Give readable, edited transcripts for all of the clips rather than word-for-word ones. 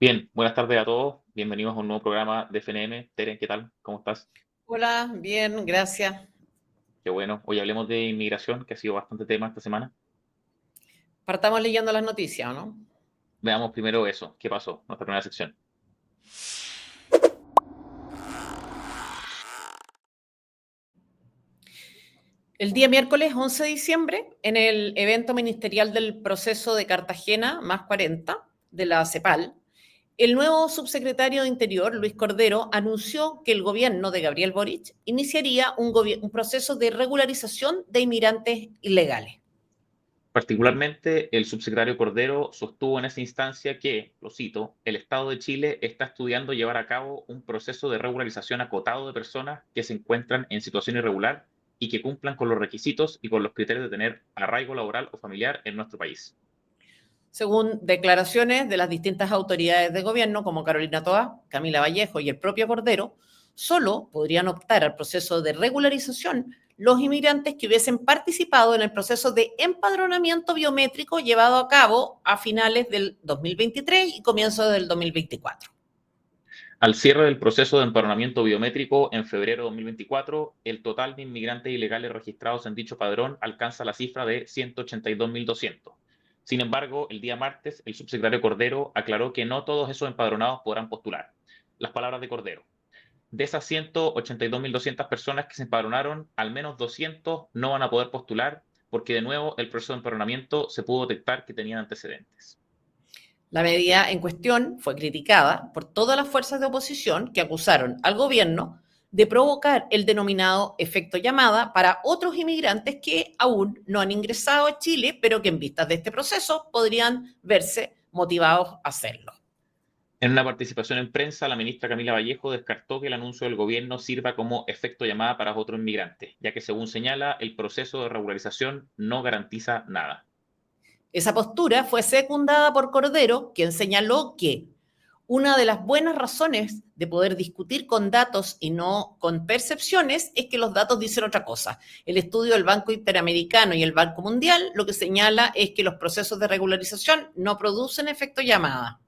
Bien, buenas tardes a todos. Bienvenidos a un nuevo programa de FNM. Teren, ¿qué tal? ¿Cómo estás? Hola, bien, gracias. Qué bueno. Hoy hablemos de inmigración, que ha sido bastante tema esta semana. Partamos leyendo las noticias, ¿no? Veamos primero eso. ¿Qué pasó? Nuestra primera sección. El día miércoles 11 de diciembre, en el evento ministerial del proceso de Cartagena, más 40, de la CEPAL, el nuevo subsecretario de Interior, Luis Cordero, anunció que el gobierno de Gabriel Boric iniciaría un proceso de regularización de inmigrantes ilegales. Particularmente, el subsecretario Cordero sostuvo en esa instancia que, lo cito, el Estado de Chile está estudiando llevar a cabo un proceso de regularización acotado de personas que se encuentran en situación irregular y que cumplan con los requisitos y con los criterios de tener arraigo laboral o familiar en nuestro país. Según declaraciones de las distintas autoridades de gobierno, como Carolina Toá, Camila Vallejo y el propio Cordero, solo podrían optar al proceso de regularización los inmigrantes que hubiesen participado en el proceso de empadronamiento biométrico llevado a cabo a finales del 2023 y comienzo del 2024. Al cierre del proceso de empadronamiento biométrico en febrero de 2024, el total de inmigrantes ilegales registrados en dicho padrón alcanza la cifra de 182.200. Sin embargo, el día martes, el subsecretario Cordero aclaró que no todos esos empadronados podrán postular. Las palabras de Cordero. De esas 182.200 personas que se empadronaron, al menos 200 no van a poder postular porque de nuevo el proceso de empadronamiento se pudo detectar que tenían antecedentes. La medida en cuestión fue criticada por todas las fuerzas de oposición que acusaron al gobierno de provocar el denominado efecto llamada para otros inmigrantes que aún no han ingresado a Chile, pero que en vistas de este proceso podrían verse motivados a hacerlo. En una participación en prensa, la ministra Camila Vallejo descartó que el anuncio del gobierno sirva como efecto llamada para otros inmigrantes, ya que según señala, el proceso de regularización no garantiza nada. Esa postura fue secundada por Cordero, quien señaló que una de las buenas razones de poder discutir con datos y no con percepciones es que los datos dicen otra cosa. El estudio del Banco Interamericano y el Banco Mundial lo que señala es que los procesos de regularización no producen efecto llamada.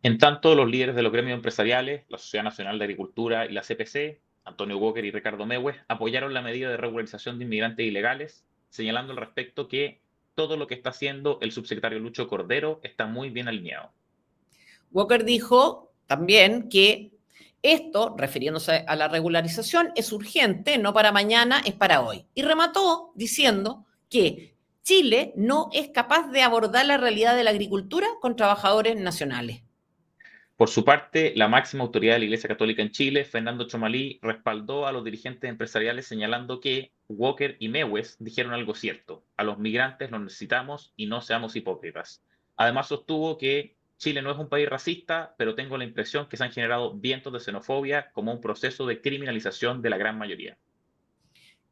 En tanto, los líderes de los gremios empresariales, la Sociedad Nacional de Agricultura y la CPC, Antonio Walker y Ricardo Mewes, apoyaron la medida de regularización de inmigrantes ilegales, señalando al respecto que todo lo que está haciendo el subsecretario Lucho Cordero está muy bien alineado. Walker dijo también que esto, refiriéndose a la regularización, es urgente, no para mañana, es para hoy. Y remató diciendo que Chile no es capaz de abordar la realidad de la agricultura con trabajadores nacionales. Por su parte, la máxima autoridad de la Iglesia Católica en Chile, Fernando Chomalí, respaldó a los dirigentes empresariales señalando que Walker y Mewes dijeron algo cierto: a los migrantes los necesitamos y no seamos hipócritas. Además, sostuvo que Chile no es un país racista, pero tengo la impresión que se han generado vientos de xenofobia como un proceso de criminalización de la gran mayoría.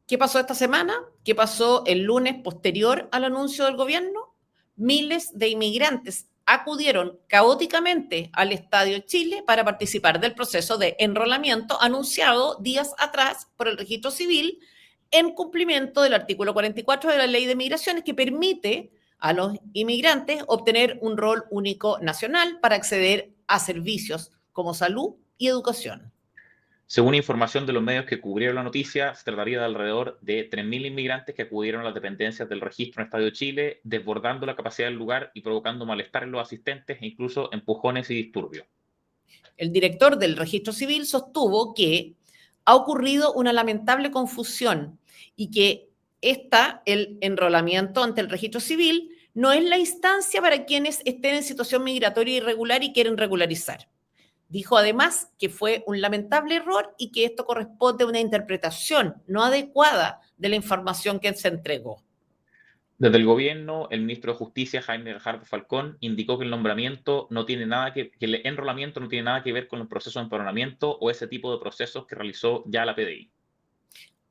¿Qué pasó esta semana? ¿Qué pasó el lunes posterior al anuncio del gobierno? Miles de inmigrantes acudieron caóticamente al Estadio Chile para participar del proceso de enrolamiento anunciado días atrás por el Registro Civil en cumplimiento del artículo 44 de la Ley de Migraciones que permite a los inmigrantes obtener un rol único nacional para acceder a servicios como salud y educación. Según información de los medios que cubrieron la noticia, se trataría de alrededor de 3.000 inmigrantes que acudieron a las dependencias del registro en Estadio Chile, desbordando la capacidad del lugar y provocando malestar en los asistentes e incluso empujones y disturbios. El director del registro civil sostuvo que ha ocurrido una lamentable confusión y que el enrolamiento ante el registro civil no es la instancia para quienes estén en situación migratoria irregular y quieren regularizar. Dijo además que fue un lamentable error y que esto corresponde a una interpretación no adecuada de la información que se entregó. Desde el gobierno, el ministro de Justicia, Jaime Gajardo Falcón, indicó que el nombramiento no tiene nada que el enrolamiento no tiene nada que ver con los procesos de empadronamiento o ese tipo de procesos que realizó ya la PDI.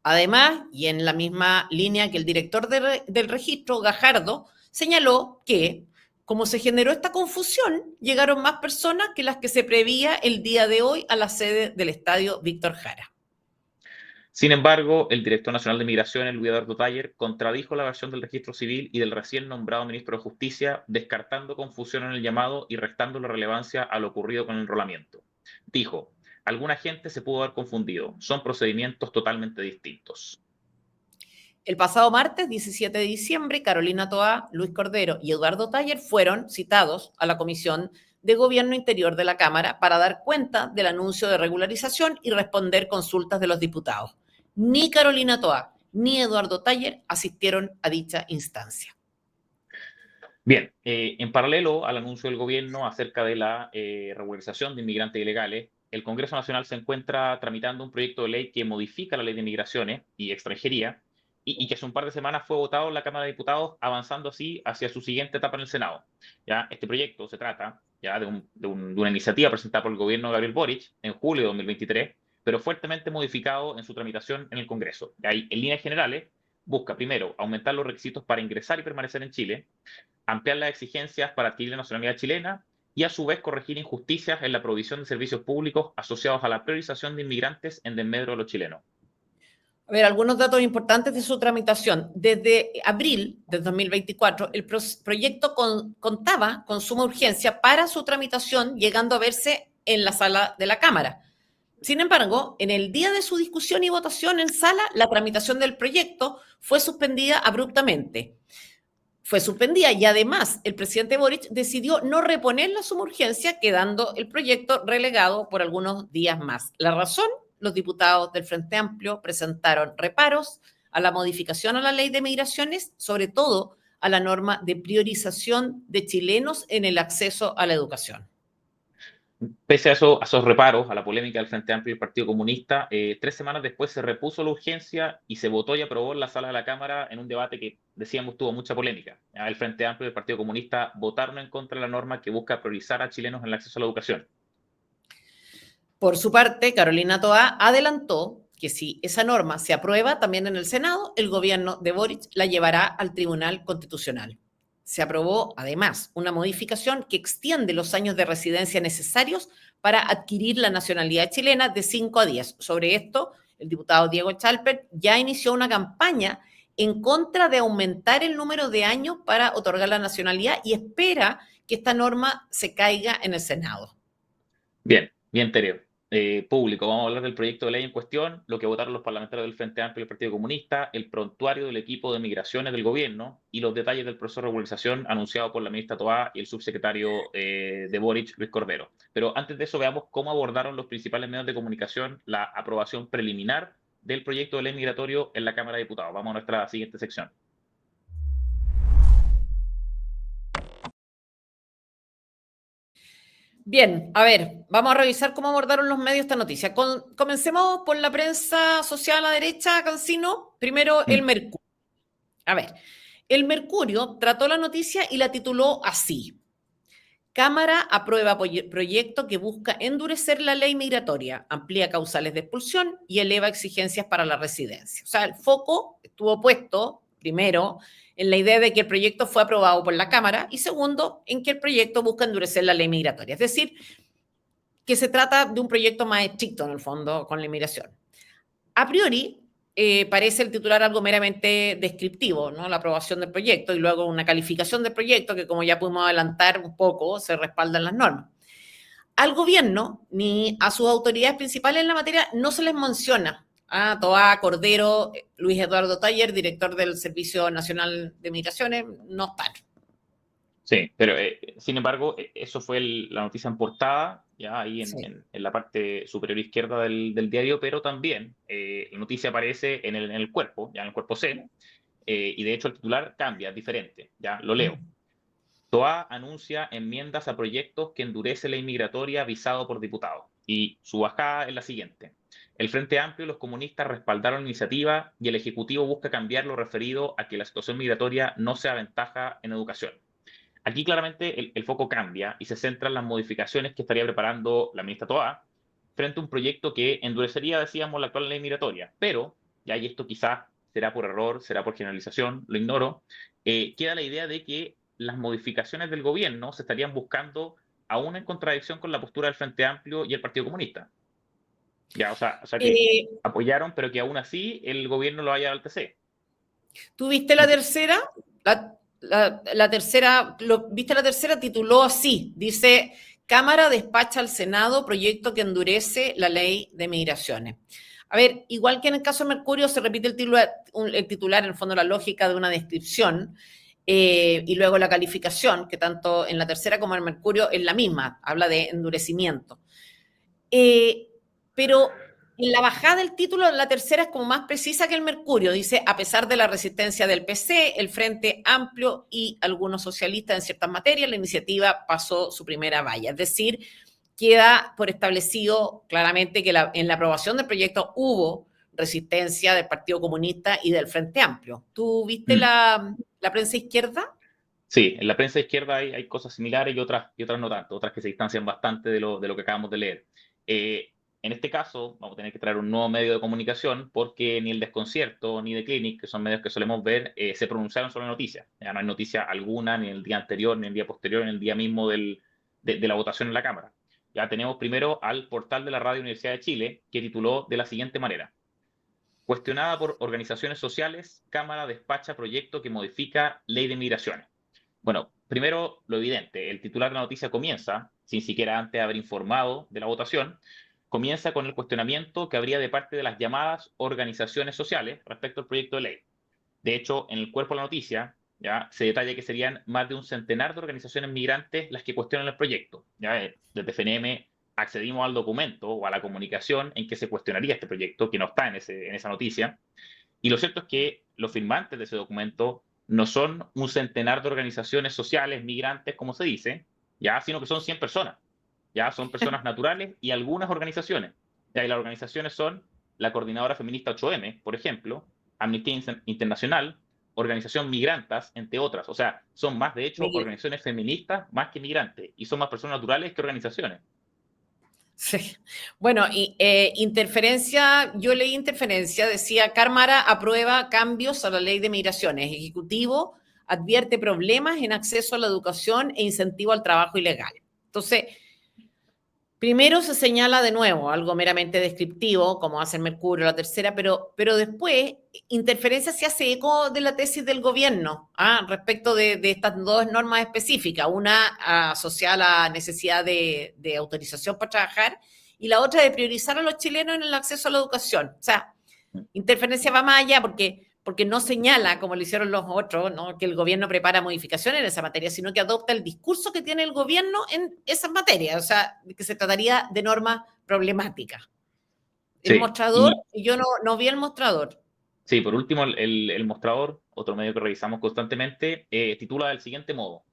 Además, y en la misma línea que el director del registro, Gajardo, señaló que, como se generó esta confusión, llegaron más personas que las que se prevía el día de hoy a la sede del estadio Víctor Jara. Sin embargo, el director nacional de Migraciones, Luis Eduardo Taller, contradijo la versión del registro civil y del recién nombrado ministro de Justicia, descartando confusión en el llamado y restando la relevancia a lo ocurrido con el enrolamiento. Dijo, alguna gente se pudo haber confundido, son procedimientos totalmente distintos. El pasado martes 17 de diciembre, Carolina Toá, Luis Cordero y Eduardo Taller fueron citados a la Comisión de Gobierno Interior de la Cámara para dar cuenta del anuncio de regularización y responder consultas de los diputados. Ni Carolina Toá ni Eduardo Taller asistieron a dicha instancia. Bien, en paralelo al anuncio del gobierno acerca de la regularización de inmigrantes ilegales, el Congreso Nacional se encuentra tramitando un proyecto de ley que modifica la ley de migraciones y extranjería y que hace un par de semanas fue votado en la Cámara de Diputados, avanzando así hacia su siguiente etapa en el Senado. ¿Ya? Este proyecto se trata ya de una iniciativa presentada por el gobierno de Gabriel Boric en julio de 2023, pero fuertemente modificado en su tramitación en el Congreso. En líneas generales, busca primero aumentar los requisitos para ingresar y permanecer en Chile, ampliar las exigencias para adquirir la nacionalidad chilena y a su vez corregir injusticias en la provisión de servicios públicos asociados a la priorización de inmigrantes en desmedro de los chilenos. A ver, algunos datos importantes de su tramitación. Desde abril de 2024, el proyecto contaba con suma urgencia para su tramitación, llegando a verse en la sala de la Cámara. Sin embargo, en el día de su discusión y votación en sala, la tramitación del proyecto fue suspendida abruptamente. Fue suspendida y además el presidente Boric decidió no reponer la suma urgencia, quedando el proyecto relegado por algunos días más. La razón, los diputados del Frente Amplio presentaron reparos a la modificación a la ley de migraciones, sobre todo a la norma de priorización de chilenos en el acceso a la educación. Pese a esos reparos, a la polémica del Frente Amplio y el Partido Comunista, 3 semanas después se repuso la urgencia y se votó y aprobó en la sala de la Cámara en un debate que, decíamos, tuvo mucha polémica. El Frente Amplio y el Partido Comunista votaron en contra de la norma que busca priorizar a chilenos en el acceso a la educación. Por su parte, Carolina Toá adelantó que si esa norma se aprueba también en el Senado, el gobierno de Boric la llevará al Tribunal Constitucional. Se aprobó, además, una modificación que extiende los años de residencia necesarios para adquirir la nacionalidad chilena de 5 a 10. Sobre esto, el diputado Diego Chalper ya inició una campaña en contra de aumentar el número de años para otorgar la nacionalidad y espera que esta norma se caiga en el Senado. Bien, Tereo. Público, vamos a hablar del proyecto de ley en cuestión, lo que votaron los parlamentarios del Frente Amplio y el Partido Comunista, el prontuario del equipo de migraciones del gobierno y los detalles del proceso de regularización anunciado por la ministra Toá y el subsecretario de Boric, Luis Cordero. Pero antes de eso, veamos cómo abordaron los principales medios de comunicación la aprobación preliminar del proyecto de ley migratorio en la Cámara de Diputados. Vamos a nuestra siguiente sección. Bien, a ver, vamos a revisar cómo abordaron los medios esta noticia. Comencemos por la prensa social a la derecha, Cancino. Primero, el Mercurio. A ver, el Mercurio trató la noticia y la tituló así. Cámara aprueba proyecto que busca endurecer la ley migratoria, amplía causales de expulsión y eleva exigencias para la residencia. O sea, el foco estuvo puesto, primero, en la idea de que el proyecto fue aprobado por la Cámara y segundo, en que el proyecto busca endurecer la ley migratoria. Es decir, que se trata de un proyecto más estricto en el fondo con la inmigración. A priori, parece el titular algo meramente descriptivo, ¿no? La aprobación del proyecto y luego una calificación del proyecto que, como ya pudimos adelantar un poco, se respaldan las normas. Al gobierno ni a sus autoridades principales en la materia no se les menciona. Toá, Cordero, Luis Eduardo Taller, director del Servicio Nacional de Migraciones, no están. Sí, pero sin embargo, eso fue la noticia en portada, ya ahí Sí. en la parte superior izquierda del diario, pero también la noticia aparece en el cuerpo, ya en el cuerpo C, y de hecho el titular cambia, es diferente, ya lo leo. Toa anuncia enmiendas a proyectos que endurece la inmigratoria avisado por diputados. Y su bajada es la siguiente. El Frente Amplio y los comunistas respaldaron la iniciativa y el Ejecutivo busca cambiar lo referido a que la situación migratoria no sea ventaja en educación. Aquí claramente el foco cambia y se centra en las modificaciones que estaría preparando la ministra Toá frente a un proyecto que endurecería, decíamos, la actual ley migratoria. Pero, y esto quizás será por error, será por generalización, lo ignoro, queda la idea de que las modificaciones del gobierno se estarían buscando aún en contradicción con la postura del Frente Amplio y el Partido Comunista. Ya, o sea que apoyaron, pero que aún así el gobierno lo haya al TC. ¿Tú viste la tercera? La tercera, ¿viste la tercera? Tituló así, dice, Cámara despacha al Senado proyecto que endurece la ley de migraciones. A ver, igual que en el caso de Mercurio, se repite el titular, en el fondo la lógica de una descripción, y luego la calificación, que tanto en la tercera como en Mercurio es la misma, habla de endurecimiento. Pero en la bajada del título, la tercera es como más precisa que el Mercurio. Dice, a pesar de la resistencia del PC, el Frente Amplio y algunos socialistas en ciertas materias, la iniciativa pasó su primera valla. Es decir, queda por establecido claramente que en la aprobación del proyecto hubo resistencia del Partido Comunista y del Frente Amplio. ¿Tú viste la prensa izquierda? Sí, en la prensa izquierda hay cosas similares y otras no tanto, otras que se distancian bastante de lo que acabamos de leer. En este caso, vamos a tener que traer un nuevo medio de comunicación porque ni el Desconcierto ni The Clinic, que son medios que solemos ver, se pronunciaron sobre noticias. Ya no hay noticia alguna ni en el día anterior, ni en el día posterior, ni en el día mismo de la votación en la Cámara. Ya tenemos primero al portal de la Radio Universidad de Chile, que tituló de la siguiente manera: cuestionada por organizaciones sociales, Cámara despacha proyecto que modifica ley de migraciones. Bueno, primero lo evidente, el titular de la noticia comienza, sin siquiera antes haber informado de la votación, comienza con el cuestionamiento que habría de parte de las llamadas organizaciones sociales respecto al proyecto de ley. De hecho, en el cuerpo de la noticia ya se detalla que serían más de un centenar de organizaciones migrantes las que cuestionan el proyecto. Ya, desde FNM accedimos al documento o a la comunicación en que se cuestionaría este proyecto, que no está en esa noticia. Y lo cierto es que los firmantes de ese documento no son un centenar de organizaciones sociales, migrantes, como se dice, ya, sino que son 100 personas. Ya son personas naturales y algunas organizaciones. Ya, y las organizaciones son la Coordinadora Feminista 8M, por ejemplo, Amnistía Internacional, Organización Migrantas, entre otras. O sea, son más, de hecho, organizaciones feministas más que migrantes, y son más personas naturales que organizaciones. Sí. Bueno, y interferencia, yo leí interferencia, decía, Cámara aprueba cambios a la ley de migraciones. Ejecutivo advierte problemas en acceso a la educación e incentivo al trabajo ilegal. Entonces, primero se señala de nuevo algo meramente descriptivo, como hace el Mercurio, la tercera, pero después interferencia se hace eco de la tesis del gobierno respecto de estas dos normas específicas, una asociada a la necesidad de autorización para trabajar y la otra de priorizar a los chilenos en el acceso a la educación. O sea, interferencia va más allá porque no señala, como lo hicieron los otros, ¿no?, que el gobierno prepara modificaciones en esa materia, sino que adopta el discurso que tiene el gobierno en esas materias, o sea, que se trataría de normas problemáticas. El Sí, mostrador, yo no vi el mostrador. sí, por último, el mostrador, otro medio que revisamos constantemente, titula del siguiente modo: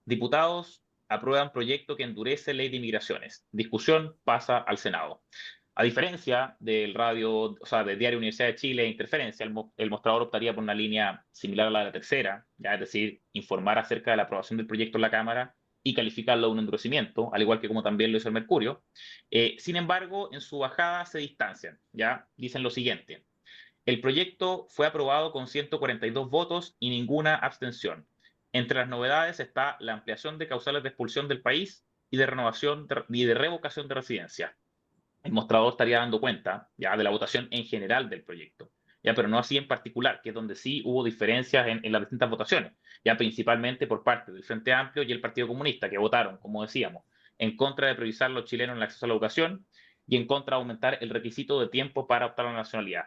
diputados aprueban proyecto que endurece ley de inmigraciones. Discusión pasa al Senado. A diferencia del del Diario Universidad de Chile, Interferencia, el mostrador optaría por una línea similar a la de la tercera, ya, es decir, informar acerca de la aprobación del proyecto en la Cámara y calificarlo de un endurecimiento, al igual que como también lo hizo el Mercurio. Sin embargo, en su bajada se distancian, ya dicen lo siguiente: el proyecto fue aprobado con 142 votos y ninguna abstención. Entre las novedades está la ampliación de causales de expulsión del país y de renovación y de revocación de residencia. El mostrador estaría dando cuenta ya de la votación en general del proyecto, ya, pero no así en particular, que es donde sí hubo diferencias en las distintas votaciones, ya principalmente por parte del Frente Amplio y el Partido Comunista, que votaron, como decíamos, en contra de priorizar a los chilenos en el acceso a la educación y en contra de aumentar el requisito de tiempo para optar a la nacionalidad.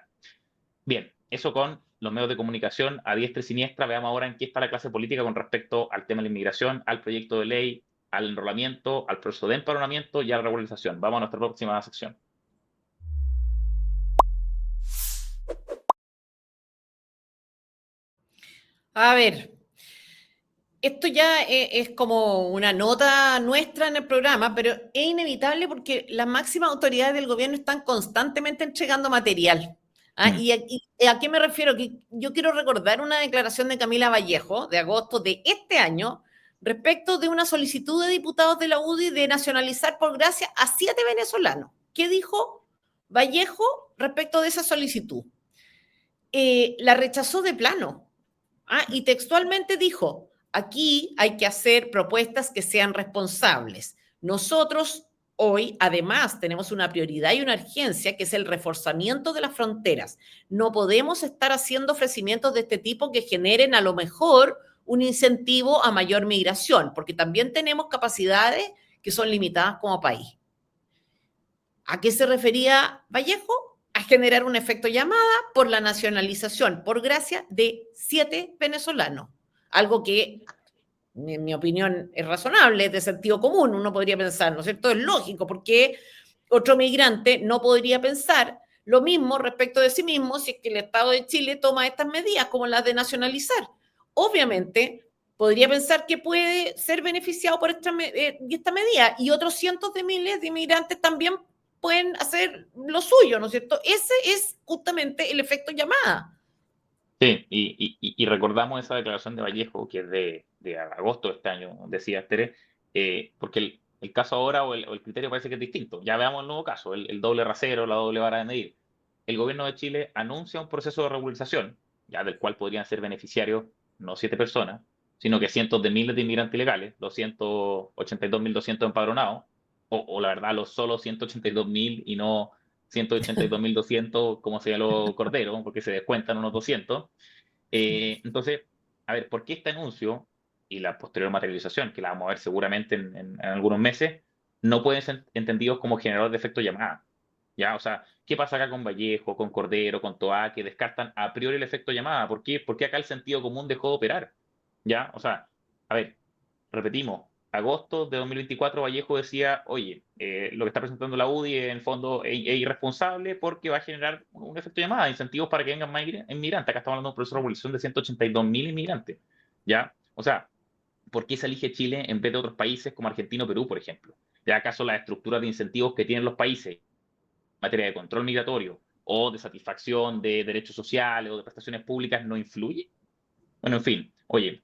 Bien, eso con los medios de comunicación a diestra y siniestra. Veamos ahora en qué está la clase política con respecto al tema de la inmigración, al proyecto de ley, al enrolamiento, al proceso de empadronamiento y a la regularización. Vamos a nuestra próxima sección. A ver, esto ya es como una nota nuestra en el programa, pero es inevitable porque las máximas autoridades del gobierno están constantemente entregando material. ¿Y a qué me refiero? Que yo quiero recordar una declaración de Camila Vallejo de agosto de este año respecto de una solicitud de diputados de la UDI de nacionalizar por gracia a 7 venezolanos. ¿Qué dijo Vallejo respecto de esa solicitud? La rechazó de plano. Y textualmente dijo, aquí hay que hacer propuestas que sean responsables. Nosotros hoy, además, tenemos una prioridad y una urgencia que es el reforzamiento de las fronteras. No podemos estar haciendo ofrecimientos de este tipo que generen a lo mejor un incentivo a mayor migración, porque también tenemos capacidades que son limitadas como país. ¿A qué se refería Vallejo? A generar un efecto llamada por la nacionalización, por gracia de 7 venezolanos. Algo que, en mi opinión, es razonable, es de sentido común, uno podría pensar, ¿no es cierto? Es lógico, porque otro migrante no podría pensar lo mismo respecto de sí mismo si es que el Estado de Chile toma estas medidas como las de nacionalizar. Obviamente, podría pensar que puede ser beneficiado por esta medida y otros cientos de miles de inmigrantes también pueden hacer lo suyo, ¿no es cierto? Ese es justamente el efecto llamada. Sí, y recordamos esa declaración de Vallejo, que es de agosto de este año, decía Tere, porque el caso ahora o el criterio parece que es distinto. Ya veamos el nuevo caso, el doble rasero, la doble vara de medir. El gobierno de Chile anuncia un proceso de regularización, ya del cual podrían ser beneficiarios no 7 personas, sino que cientos de miles de inmigrantes ilegales, 282.200 empadronados, o la verdad, los solo 182.000 y no 182.200 como señaló Cordero, porque se descuentan unos 200. Entonces, a ver, ¿por qué este anuncio y la posterior materialización, que la vamos a ver seguramente en algunos meses, no pueden ser entendidos como generadores de efecto llamada? ¿Ya? O sea, ¿qué pasa acá con Vallejo, con Cordero, con Toá, que descartan a priori el efecto llamada? ¿Por qué? Porque acá el sentido común dejó de operar. ¿Ya? O sea, a ver, repetimos, agosto de 2024 Vallejo decía, oye, lo que está presentando la UDI en el fondo es irresponsable porque va a generar un efecto llamada, incentivos para que vengan más inmigrantes. Acá estamos hablando de un proceso de regulación de 182.000 inmigrantes. ¿Ya? O sea, ¿por qué se elige Chile en vez de otros países como Argentina o Perú, por ejemplo? ¿Ya acaso las estructuras de incentivos que tienen los países en materia de control migratorio o de satisfacción de derechos sociales o de prestaciones públicas no influye? Bueno, en fin, oye,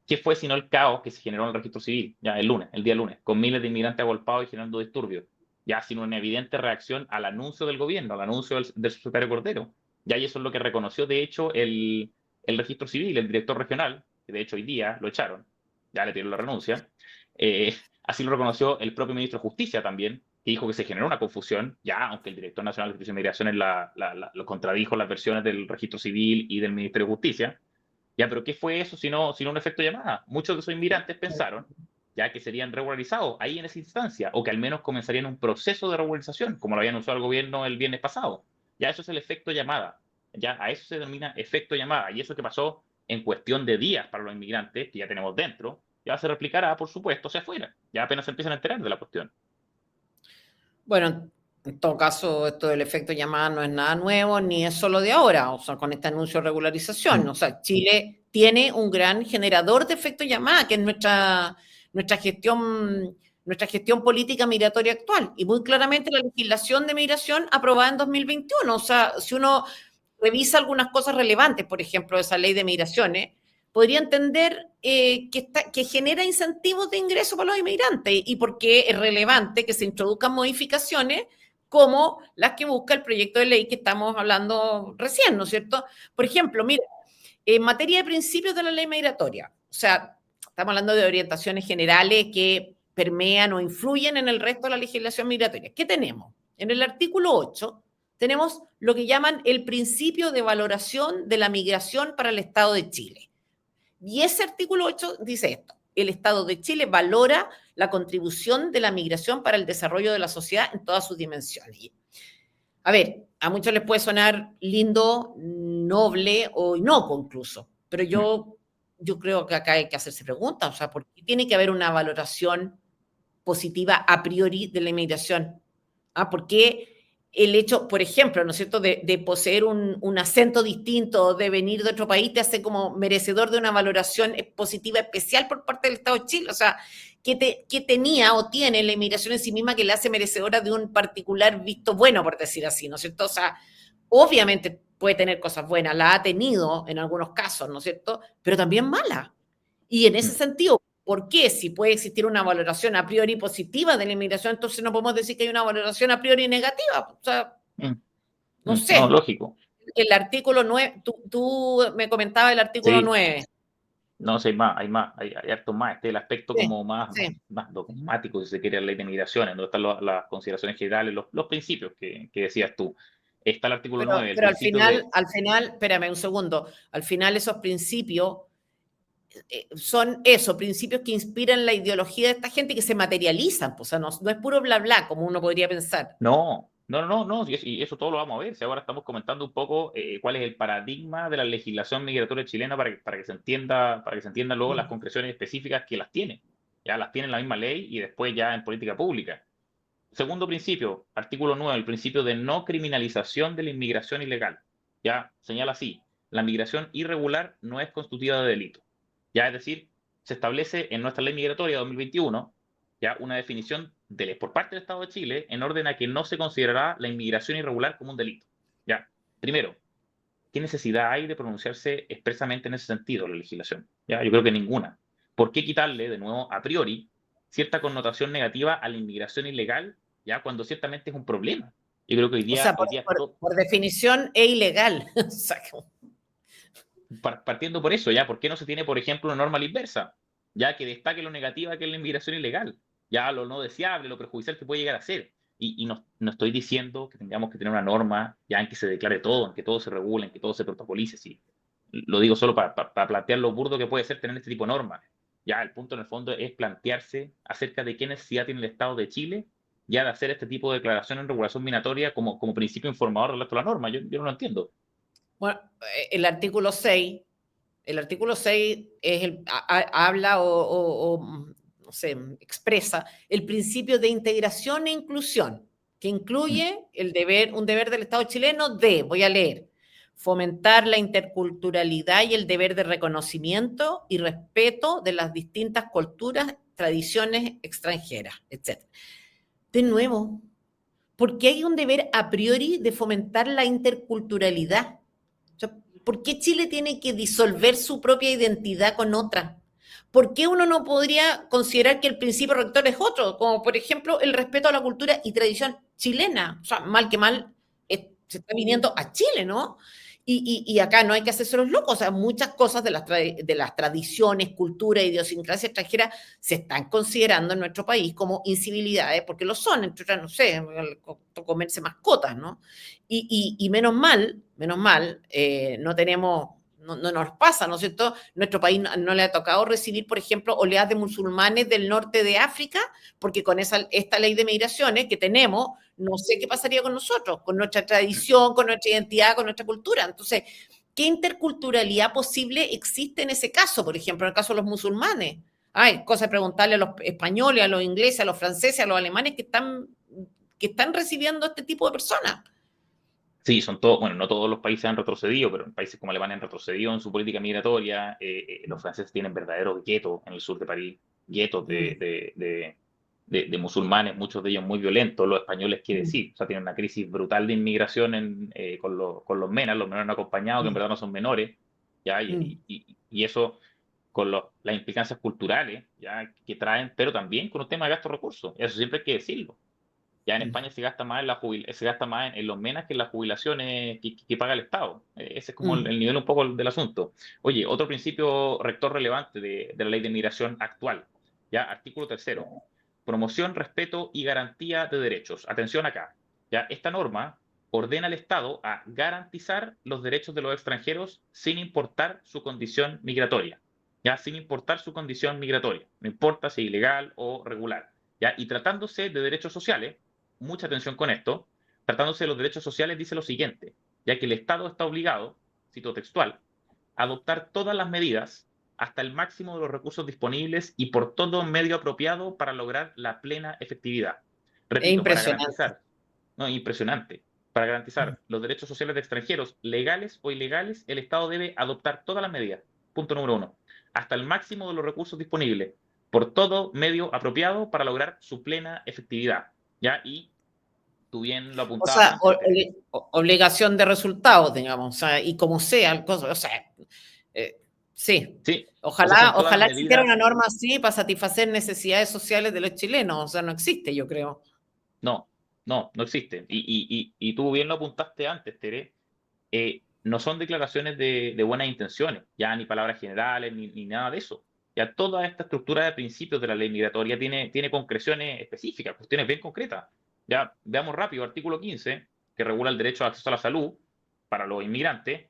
¿qué fue sino el caos que se generó en el registro civil, ya el lunes, el día lunes, con miles de inmigrantes agolpados y generando disturbios? Ya sin una evidente reacción al anuncio del gobierno, al anuncio del subsecretario Cordero. Ya y eso es lo que reconoció, de hecho, el registro civil, el director regional, que de hecho hoy día lo echaron, ya le pidieron la renuncia. Así lo reconoció el propio ministro de Justicia también, que dijo que se generó una confusión, ya aunque el director nacional de Justicia y Migraciones lo contradijo las versiones del registro civil y del Ministerio de Justicia. Ya, pero ¿qué fue eso sino un efecto llamada? Muchos de esos inmigrantes pensaron ya que serían regularizados ahí en esa instancia, o que al menos comenzarían un proceso de regularización, como lo había anunciado el gobierno el viernes pasado. Ya eso es el efecto llamada. Ya a eso se denomina efecto llamada. Y eso que pasó en cuestión de días para los inmigrantes, que ya tenemos dentro, ya se replicará, por supuesto, hacia afuera. Ya apenas se empiezan a enterar de la cuestión. Bueno, en todo caso, esto del efecto llamada no es nada nuevo, ni es solo de ahora, o sea, con este anuncio de regularización. O sea, Chile tiene un gran generador de efecto llamada, que es nuestra gestión política migratoria actual. Y muy claramente la legislación de migración aprobada en 2021. O sea, si uno revisa algunas cosas relevantes, por ejemplo, de esa ley de migraciones, podría entender que genera incentivos de ingreso para los inmigrantes y por qué es relevante que se introduzcan modificaciones como las que busca el proyecto de ley que estamos hablando recién, ¿no es cierto? Por ejemplo, mira, en materia de principios de la ley migratoria, o sea, estamos hablando de orientaciones generales que permean o influyen en el resto de la legislación migratoria. ¿Qué tenemos? En el artículo 8 tenemos lo que llaman el principio de valoración de la migración para el Estado de Chile. Y ese artículo 8 dice esto: el Estado de Chile valora la contribución de la migración para el desarrollo de la sociedad en todas sus dimensiones. A ver, a muchos les puede sonar lindo, noble o inocuo incluso, pero yo creo que acá hay que hacerse preguntas, o sea, ¿por qué tiene que haber una valoración positiva a priori de la inmigración? ¿Ah? ¿Por qué el hecho, por ejemplo, ¿no es cierto?, de poseer un acento distinto, de venir de otro país, te hace como merecedor de una valoración positiva especial por parte del Estado de Chile? O sea, ¿qué tenía o tiene la inmigración en sí misma que le hace merecedora de un particular visto bueno, por decir así, ¿no es cierto? O sea, obviamente puede tener cosas buenas, la ha tenido en algunos casos, ¿no es cierto?, pero también malas. Y en ese sentido, ¿por qué? Si puede existir una valoración a priori positiva de la inmigración, entonces no podemos decir que hay una valoración a priori negativa. O sea, no No, sé. lógico. El artículo 9, tú me comentabas el artículo Sí, 9. No sé, hay harto más. Este es el aspecto Sí, como sí. más dogmático, si se quiere, de la ley de migraciones, donde están las consideraciones generales, los principios que decías tú. Está el artículo 9, el Pero principio de... al final, espérame un segundo, al final esos principios son eso, principios que inspiran la ideología de esta gente y que se materializan, pues, o sea, no es puro bla bla como uno podría pensar. No, y eso todo lo vamos a ver. Si ahora estamos comentando un poco cuál es el paradigma de la legislación migratoria chilena para que se entienda, para que se entiendan luego las Mm. concreciones específicas que las tiene. Ya las tiene en la misma ley y después ya en política pública. Segundo principio, artículo 9, el principio de no criminalización de la inmigración ilegal. Ya señala así, la migración irregular no es constitutiva de delito. Ya es decir, se establece en nuestra ley migratoria 2021 ya una definición por parte del Estado de Chile en orden a que no se considerará la inmigración irregular como un delito. Ya, primero, ¿qué necesidad hay de pronunciarse expresamente en ese sentido la legislación? Ya, yo creo que ninguna. ¿Por qué quitarle, de nuevo, a priori, cierta connotación negativa a la inmigración ilegal, ya cuando ciertamente es un problema? Yo creo que O sea, hoy día por definición es ilegal. O sea, partiendo por eso, ya, ¿por qué no se tiene, por ejemplo, una norma a la inversa? Ya que destaque lo negativa que es la inmigración ilegal, ya lo no deseable, lo perjudicial que puede llegar a ser. Y no estoy diciendo que tengamos que tener una norma ya en que se declare todo, en que todo se regule, en que todo se protocolice, sí. Lo digo solo para plantear lo burdo que puede ser tener este tipo de normas. Ya el punto en el fondo es plantearse acerca de qué necesidad tiene el Estado de Chile ya de hacer este tipo de declaración en regulación migratoria como principio informador respecto a la norma. Yo no lo entiendo. bueno, el artículo 6, es habla no sé, expresa el principio de integración e inclusión, que Mm. incluye un deber del Estado chileno de, voy a leer, fomentar la interculturalidad y el deber de reconocimiento y respeto de las distintas culturas, tradiciones extranjeras, etc. De nuevo, ¿por qué hay un deber a priori de fomentar la interculturalidad? O sea, ¿por qué Chile tiene que disolver su propia identidad con otra? ¿Por qué uno no podría considerar que el principio rector es otro? Como por ejemplo el respeto a la cultura y tradición chilena. O sea, mal que mal, se está viniendo a Chile, ¿no? Y acá no hay que hacerse los locos. O sea, muchas cosas de las tradiciones, cultura, idiosincrasia extranjera se están considerando en nuestro país como incivilidades, porque lo son, entre otras, no sé, comerse mascotas, ¿no? Y menos mal, no tenemos, no nos pasa, ¿no es cierto? Nuestro país no le ha tocado recibir, por ejemplo, oleadas de musulmanes del norte de África, porque con esta ley de migraciones que tenemos, no sé qué pasaría con nosotros, con nuestra tradición, con nuestra identidad, con nuestra cultura. Entonces, ¿qué interculturalidad posible existe en ese caso? Por ejemplo, en el caso de los musulmanes. Ay, cosa de preguntarle a los españoles, a los ingleses, a los franceses, a los alemanes que están recibiendo este tipo de personas. Sí, son todos, bueno, no todos los países han retrocedido, pero en países como Alemania han retrocedido en su política migratoria. Los franceses tienen verdaderos guetos en el sur de París, guetos Mm, de musulmanes, muchos de ellos muy violentos. Los españoles, quiere mm, decir, o sea, tienen una crisis brutal de inmigración con los MENAS, los menores no acompañados, que en mm, verdad no son menores, ¿ya? mm, Y eso con las implicancias culturales, ¿ya? Que traen, pero también con un tema de gasto de recursos. Eso siempre hay que decirlo. Ya en mm, España se gasta más se gasta más en los menas que en las jubilaciones que paga el Estado. Ese es como mm. el nivel un poco del asunto. Oye, otro principio rector relevante de la ley de migración actual. Ya, artículo tercero. Promoción, respeto y garantía de derechos. Atención acá. Ya, esta norma ordena al Estado a garantizar los derechos de los extranjeros sin importar su condición migratoria. Ya, sin importar su condición migratoria. No importa si es ilegal o regular. Ya, y tratándose de derechos sociales, mucha atención con esto, tratándose de los derechos sociales, dice lo siguiente, ya que el Estado está obligado, cito textual, a adoptar todas las medidas hasta el máximo de los recursos disponibles y por todo medio apropiado para lograr la plena efectividad. Es Repito, para impresionante. garantizar, no, impresionante, para garantizar los derechos sociales de extranjeros, legales o ilegales, el Estado debe adoptar todas las medidas. Punto número uno. Hasta el máximo de los recursos disponibles, por todo medio apropiado para lograr su plena efectividad. ¿Ya? Y tú bien lo O apuntabas sea, antes, Tere. obligación de resultados, digamos, o sea, y como sea, o sea, eh, sí. Sí, o sea, son todas las Ojalá existiera una medidas. norma así para satisfacer necesidades sociales de los chilenos, o sea, no existe, yo creo. No, no existe. Y tú bien lo apuntaste antes, Tere. no son declaraciones de buenas intenciones, ya ni palabras generales, ni nada de eso. Ya toda esta estructura de principios de la ley migratoria tiene concreciones específicas, cuestiones bien concretas. Ya veamos rápido, artículo 15, que regula el derecho a acceso a la salud para los inmigrantes,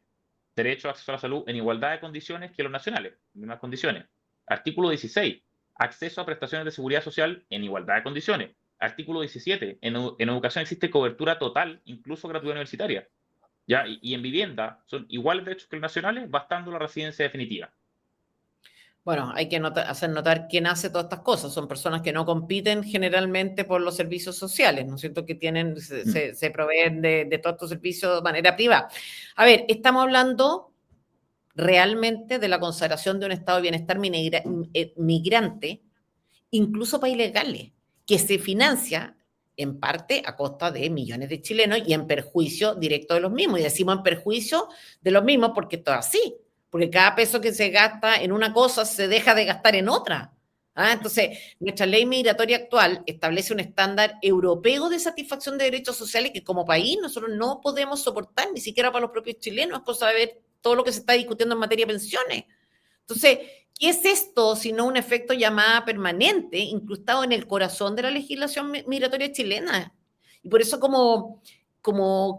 derecho a acceso a la salud en igualdad de condiciones que los nacionales, mismas condiciones. Artículo 16, acceso a prestaciones de seguridad social en igualdad de condiciones. Artículo 17, en educación existe cobertura total, incluso gratuidad universitaria. ¿Ya? Y en vivienda son iguales derechos que los nacionales, bastando la residencia definitiva. Bueno, hay que hacer notar quién hace todas estas cosas. Son personas que no compiten generalmente por los servicios sociales, ¿no es cierto? Que tienen, se proveen de todos estos servicios de manera privada. A ver, estamos hablando realmente de la consagración de un estado de bienestar migrante, incluso para ilegales, que se financia en parte a costa de millones de chilenos y en perjuicio directo de los mismos. Y decimos en perjuicio de los mismos porque esto es así, porque cada peso que se gasta en una cosa se deja de gastar en otra. Entonces, nuestra ley migratoria actual establece un estándar europeo de satisfacción de derechos sociales que como país nosotros no podemos soportar, ni siquiera para los propios chilenos, es cosa de ver todo lo que se está discutiendo en materia de pensiones. Entonces, ¿qué es esto sino un efecto llamada permanente incrustado en el corazón de la legislación migratoria chilena? Y por eso como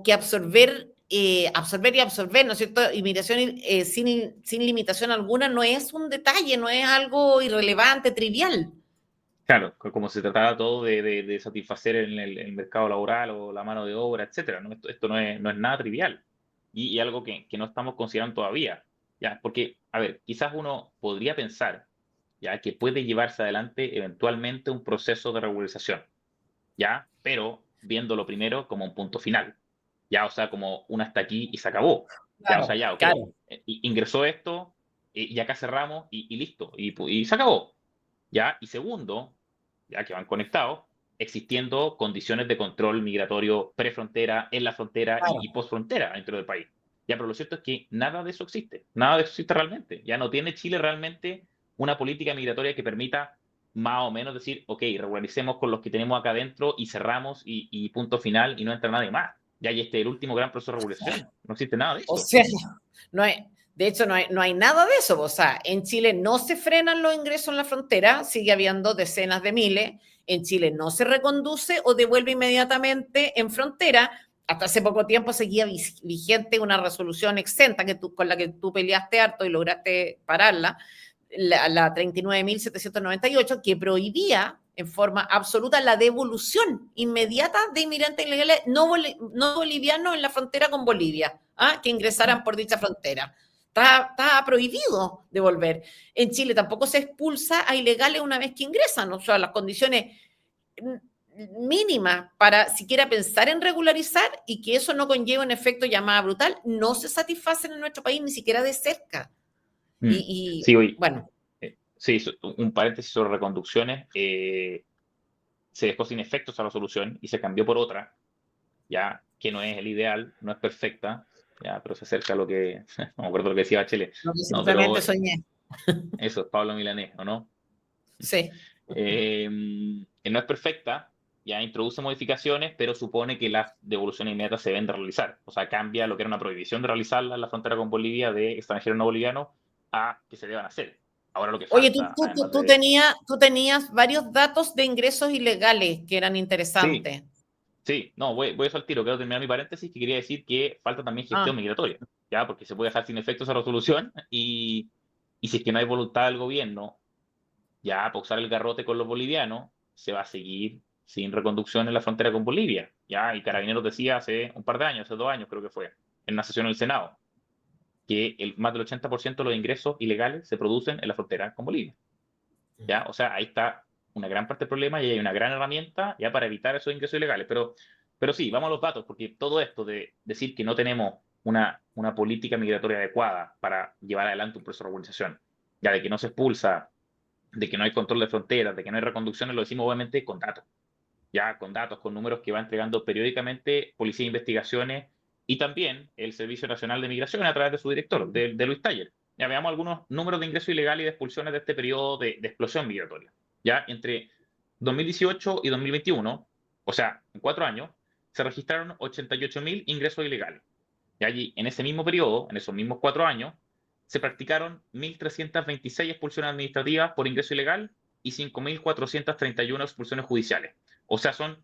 que absorber y absorber, ¿no es cierto? Inmigración sin limitación alguna no es un detalle, no es algo irrelevante, trivial. Claro, como se trataba todo de satisfacer en el mercado laboral o la mano de obra, etcétera, ¿no? Esto no es nada trivial y algo que no estamos considerando todavía, ¿ya? Porque, a ver, quizás uno podría pensar, ¿ya? Que puede llevarse adelante eventualmente un proceso de regularización, ¿ya? Pero viéndolo primero como un punto final, ¿ya? O sea, como un hasta aquí y se acabó, ¿ya? O sea, Claro, ya, ok, claro. ingresó esto y acá cerramos y listo, y se acabó, ¿ya? Y segundo, ya que van conectados, existiendo condiciones de control migratorio prefrontera, en la frontera Claro. y post-frontera dentro del país. Ya, pero lo cierto es que nada de eso existe, nada de eso existe realmente. Ya no tiene Chile realmente una política migratoria que permita más o menos decir, ok, regularicemos con los que tenemos acá adentro y cerramos y punto final y no entra nadie más. Ya, y este es el último gran proceso de regulación. No existe nada de O eso. sea, no hay, de hecho, no hay nada de eso. O sea, en Chile no se frenan los ingresos en la frontera, sigue habiendo decenas de miles. En Chile no se reconduce o devuelve inmediatamente en frontera. Hasta hace poco tiempo seguía vigente una resolución exenta con la que tú peleaste harto y lograste pararla, la 39.798, que prohibía en forma absoluta la devolución inmediata de inmigrantes ilegales no bolivianos en la frontera con Bolivia, que ingresaran por dicha frontera. Está prohibido devolver. En Chile tampoco se expulsa a ilegales una vez que ingresan, o sea, las condiciones mínimas para siquiera pensar en regularizar y que eso no conlleve un efecto llamada brutal, no se satisfacen en nuestro país ni siquiera de cerca. Mm. Y Sí, hoy, bueno, sí, un paréntesis sobre reconducciones. Se dejó sin efecto esa resolución y se cambió por otra, ya que no es el ideal, no es perfecta, ya, pero se acerca a lo que, no me acuerdo lo que decía Bachelet, lo que no, pero simplemente soñé. eso es Pablo Milanés, ¿o no? Sí. No es perfecta, ya introduce modificaciones, pero supone que las devoluciones inmediatas se deben de realizar, o sea, cambia lo que era una prohibición de realizarla en la frontera con Bolivia de extranjeros no bolivianos a que se deban hacer. Ahora lo que Oye, falta, además de... tú tenías varios datos de ingresos ilegales que eran Sí, interesantes. sí, no, voy eso al tiro. Quiero terminar mi paréntesis que quería decir que falta también Ah, gestión migratoria, ¿ya? Porque se puede dejar sin efecto esa resolución y si es que no hay voluntad del gobierno, ya, para usar el garrote con los bolivianos, se va a seguir sin reconducción en la frontera con Bolivia, ¿ya? Y Carabineros decía hace un par de años, hace 2 años creo que fue, en una sesión en el Senado, que más del 80% de los ingresos ilegales se producen en la frontera con Bolivia, ¿ya? O sea, ahí está una gran parte del problema y hay una gran herramienta ya para evitar esos ingresos ilegales. Pero sí, vamos a los datos, porque todo esto de decir que no tenemos una política migratoria adecuada para llevar adelante un proceso de regularización, ya de que no se expulsa, de que no hay control de fronteras, de que no hay reconducciones, lo decimos obviamente con datos, ya con datos, con números que va entregando periódicamente Policía de Investigaciones y también el Servicio Nacional de Migración a través de su director, de Luis Taller. Ya veamos algunos números de ingreso ilegal y de expulsiones de este periodo de explosión migratoria. Ya entre 2018 y 2021, o sea, en 4 años, se registraron 88.000 ingresos ilegales. Y allí, en ese mismo periodo, en esos mismos 4 años, se practicaron 1.326 expulsiones administrativas por ingreso ilegal y 5.431 expulsiones judiciales. O sea, son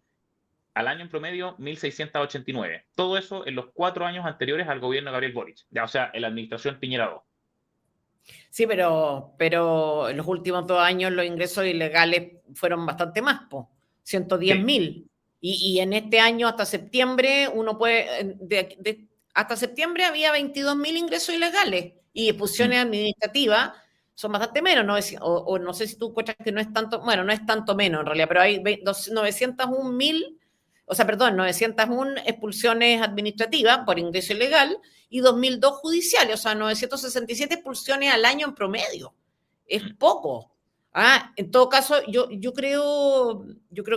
al año en promedio 1.689. Todo eso en los 4 años anteriores al gobierno de Gabriel Boric, ya, o sea, en la administración Piñera 2. Sí, pero en los últimos 2 años los ingresos ilegales fueron bastante más, po, 110.000. Y en este año hasta septiembre uno puede, hasta septiembre había 22.000 ingresos ilegales y expulsiones administrativas son bastante menos, ¿no? O no sé si tú encuentras que no es tanto, bueno, no es tanto menos en realidad, pero hay 901.000, o sea, perdón, 901 expulsiones administrativas por ingreso ilegal y 2.002 judiciales, o sea, 967 expulsiones al año en promedio. Es poco. En todo caso, yo creo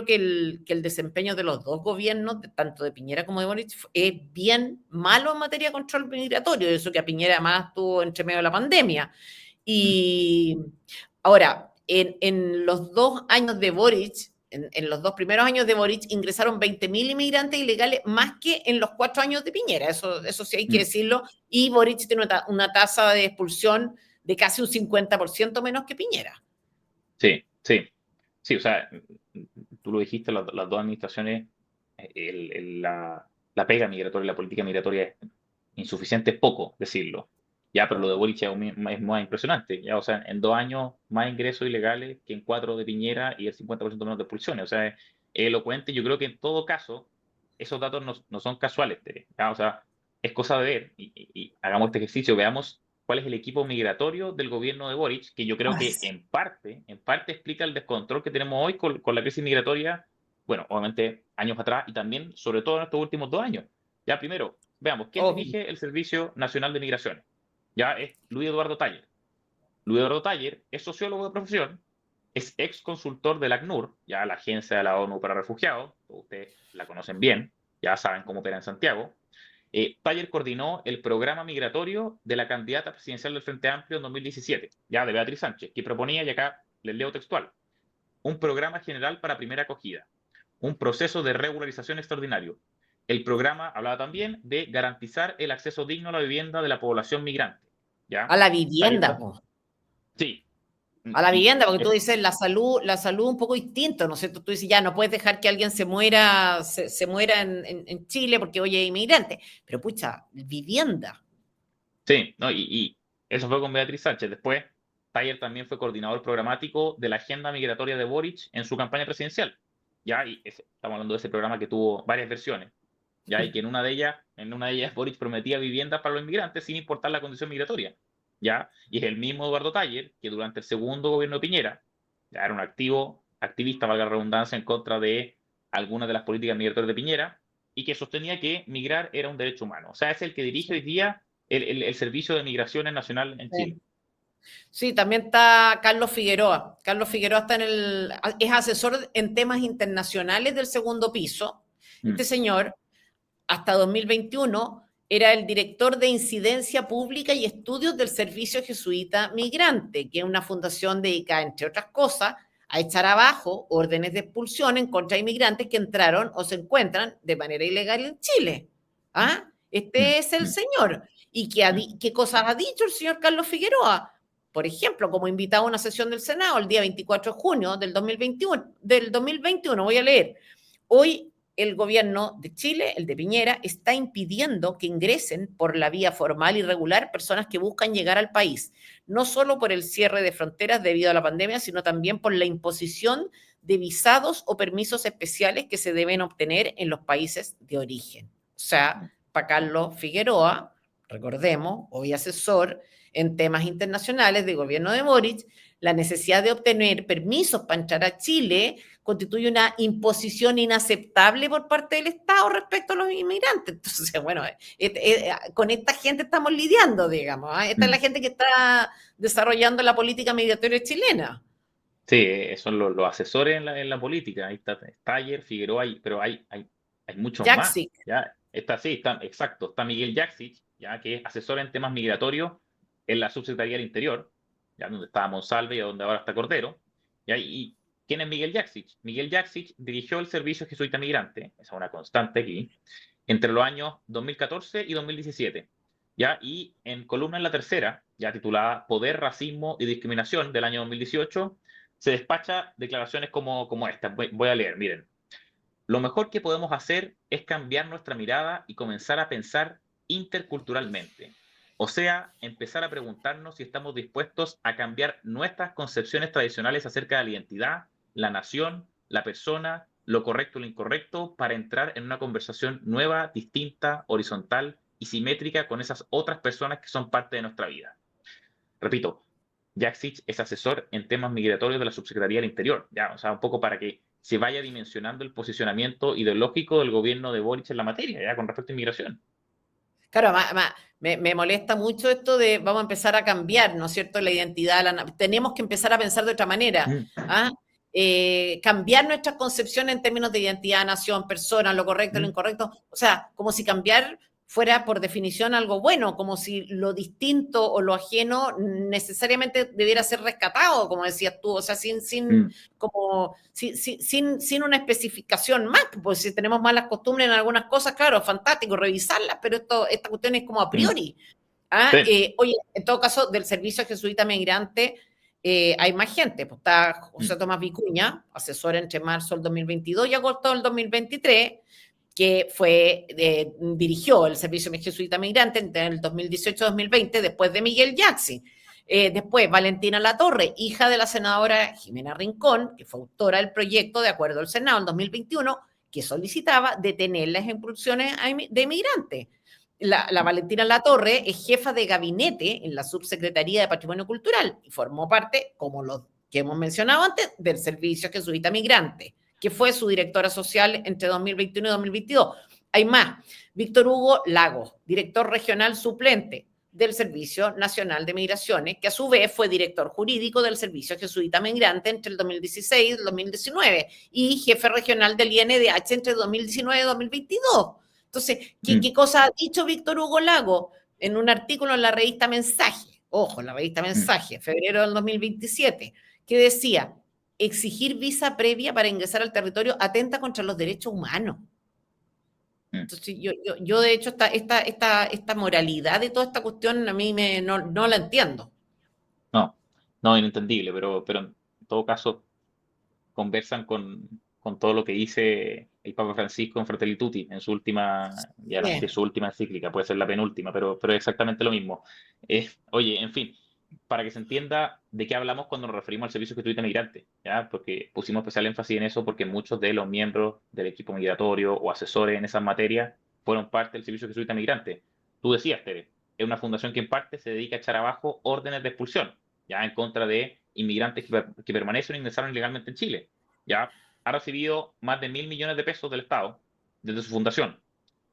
que el desempeño de los dos gobiernos, tanto de Piñera como de Boric, es bien malo en materia de control migratorio, eso que a Piñera además estuvo entre medio de la pandemia. Y ahora, en los 2 años de Boric, en los 2 primeros años de Boric, ingresaron 20.000 inmigrantes ilegales más que en los 4 años de Piñera, eso sí hay que decirlo, y Boric tiene una tasa de expulsión de casi un 50% menos que Piñera. Sí, sí, sí, o sea, tú lo dijiste, las dos administraciones, la pega migratoria, la política migratoria es insuficiente, es poco decirlo. Ya, pero lo de Boric es más impresionante. Ya, o sea, en 2 años más ingresos ilegales que en 4 de Piñera y el 50% menos de expulsiones. O sea, es elocuente. Yo creo que en todo caso, esos datos no son casuales, Tere, ya, o sea, es cosa de ver y hagamos este ejercicio, veamos cuál es el equipo migratorio del gobierno de Boric, que yo creo Ay, que en parte explica el descontrol que tenemos hoy con la crisis migratoria, bueno, obviamente años atrás y también, sobre todo en estos últimos 2 años. Ya, primero, veamos, ¿quién obvio. dirige el Servicio Nacional de Migraciones? Ya es Luis Eduardo Taller. Luis Eduardo Taller es sociólogo de profesión, es ex consultor del ACNUR, ya la agencia de la ONU para refugiados, ustedes la conocen bien, ya saben cómo opera en Santiago. Taller coordinó el programa migratorio de la candidata presidencial del Frente Amplio en 2017, ya de Beatriz Sánchez, que proponía, y acá les leo textual, un programa general para primera acogida, un proceso de regularización extraordinario. El programa hablaba también de garantizar el acceso digno a la vivienda de la población migrante. A ¿Ya? la Taller, vivienda, po. sí. A la Y vivienda, porque tú es, dices la salud un poco distinto, ¿no es cierto? Tú dices, ya, no puedes dejar que alguien se muera, se muera en Chile porque, oye, es inmigrante. Pero, pucha, vivienda. sí, ¿no? Y eso fue con Beatriz Sánchez. Después, Taller también fue coordinador programático de la agenda migratoria de Boric en su campaña presidencial. ¿Ya? Y estamos hablando de ese programa que tuvo varias versiones. ¿Ya? Y que en una de ellas Boric prometía viviendas para los inmigrantes sin importar la condición migratoria. ¿Ya? Y es el mismo Eduardo Taller que durante el segundo gobierno de Piñera, ya era un activista, valga la redundancia, en contra de algunas de las políticas migratorias de Piñera, y que sostenía que migrar era un derecho humano. O sea, es el que dirige hoy día el Servicio de Migraciones Nacional en Chile. Sí. Sí, también está Carlos Figueroa. Carlos Figueroa es asesor en temas internacionales del segundo piso. Mm, Este señor, hasta 2021, era el director de incidencia pública y estudios del Servicio Jesuita Migrante, que es una fundación dedicada, entre otras cosas, a echar abajo órdenes de expulsión en contra de inmigrantes que entraron o se encuentran de manera ilegal en Chile. mm, Este es el mm, señor. ¿Y mm, qué cosas ha dicho el señor Carlos Figueroa? Por ejemplo, como invitado a una sesión del Senado el día 24 de junio del 2021, voy a leer. Hoy el gobierno de Chile, el de Piñera, está impidiendo que ingresen por la vía formal y regular personas que buscan llegar al país, no solo por el cierre de fronteras debido a la pandemia, sino también por la imposición de visados o permisos especiales que se deben obtener en los países de origen. O sea, para Carlos Figueroa, recordemos, hoy asesor en temas internacionales del gobierno de Boric, la necesidad de obtener permisos para entrar a Chile constituye una imposición inaceptable por parte del Estado respecto a los inmigrantes. Entonces, bueno, con esta gente estamos lidiando, digamos. Esta es la mm. gente que está desarrollando la política migratoria chilena. Sí, son los asesores en la política. Ahí está Taller, Figueroa, pero hay muchos más. Jaxic. ¿Ya? Exacto, está Miguel Jaksic, ya que es asesor en temas migratorios en la Subsecretaría del Interior, ya donde estaba Monsalve y donde ahora está Cordero. ¿Ya? ¿Y quién es Miguel Jaksic? Miguel Jaksic dirigió el Servicio Jesuita Migrante, esa es una constante aquí, entre los años 2014 y 2017. ¿Ya? Y en columna en la tercera, ya titulada Poder, Racismo y Discriminación del año 2018, se despacha declaraciones como esta. Voy a leer, miren. Lo mejor que podemos hacer es cambiar nuestra mirada y comenzar a pensar interculturalmente. O sea, empezar a preguntarnos si estamos dispuestos a cambiar nuestras concepciones tradicionales acerca de la identidad, la nación, la persona, lo correcto y lo incorrecto, para entrar en una conversación nueva, distinta, horizontal y simétrica con esas otras personas que son parte de nuestra vida. Repito, Jack Sich es asesor en temas migratorios de la Subsecretaría del Interior, ya, o sea, un poco para que se vaya dimensionando el posicionamiento ideológico del gobierno de Boric en la materia, ya, con respecto a inmigración. Claro, me molesta mucho esto de vamos a empezar a cambiar, ¿no es cierto?, la identidad. Tenemos que empezar a pensar de otra manera. ¿Ah? Cambiar nuestras concepciones en términos de identidad, nación, persona, lo correcto, lo incorrecto. O sea, como si cambiar fuera por definición algo bueno, como si lo distinto o lo ajeno necesariamente debiera ser rescatado, como decías tú, o sea, sin una especificación más, pues si tenemos malas costumbres en algunas cosas, claro, fantástico, revisarlas, pero esta cuestión es como a priori. ¿Ah? Sí. Oye, en todo caso, del Servicio Jesuita Migrante, hay más gente, pues está José Tomás Vicuña, asesor entre marzo del 2022 y agosto del 2023, que dirigió el Servicio Jesuita Migrante entre el 2018-2020, después de Miguel Yaxi. Después, Valentina Latorre, hija de la senadora Jimena Rincón, que fue autora del proyecto de acuerdo al Senado en 2021, que solicitaba detener las expulsiones de migrantes. La Valentina Latorre es jefa de gabinete en la Subsecretaría de Patrimonio Cultural y formó parte, como lo que hemos mencionado antes, del Servicio Jesuita Migrante, que fue su directora social entre 2021 y 2022. Hay más. Víctor Hugo Lagos, director regional suplente del Servicio Nacional de Migraciones, que a su vez fue director jurídico del Servicio Jesuita Migrante entre el 2016 y el 2019 y jefe regional del INDH entre 2019 y 2022. Entonces, ¿qué cosa ha dicho Víctor Hugo Lagos en un artículo en la revista Mensaje? Ojo, en la revista Mensaje, febrero del 2027, que decía: exigir visa previa para ingresar al territorio atenta contra los derechos humanos. Entonces, yo de hecho, esta moralidad de toda esta cuestión a mí no la entiendo. No, inentendible, pero en todo caso conversan con todo lo que dice el Papa Francisco en Fratelli Tutti, en su última, ya no sé si es su última encíclica, puede ser la penúltima, pero es exactamente lo mismo. Oye, en fin, para que se entienda de qué hablamos cuando nos referimos al servicio jesuita migrante, ¿ya? Porque pusimos especial énfasis en eso porque muchos de los miembros del equipo migratorio o asesores en esas materias fueron parte del servicio jesuita migrante. Tú decías, Tere, es una fundación que en parte se dedica a echar abajo órdenes de expulsión, ya, en contra de inmigrantes que permanecen o ingresaron ilegalmente en Chile. Ya ha recibido más de 1.000 millones de pesos del Estado desde su fundación.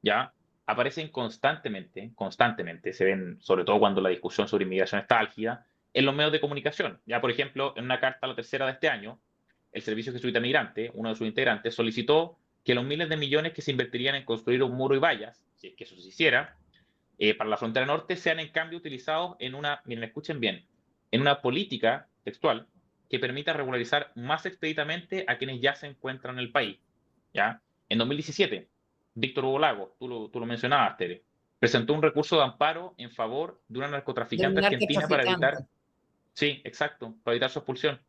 Ya aparecen constantemente, se ven, sobre todo cuando la discusión sobre inmigración está álgida, en los medios de comunicación. Ya, por ejemplo, en una carta a la tercera de este año, el Servicio Jesuita Migrante, uno de sus integrantes, solicitó que los miles de millones que se invertirían en construir un muro y vallas, si es que eso se hiciera, para la frontera norte, sean en cambio utilizados en miren, escuchen bien, en una política textual que permita regularizar más expeditamente a quienes ya se encuentran en el país. ¿Ya? En 2017, Víctor Hugo Lagos, tú lo mencionabas, Tere, presentó un recurso de amparo en favor de una narcotraficante argentina para evitar, sí, exacto, para evitar su expulsión.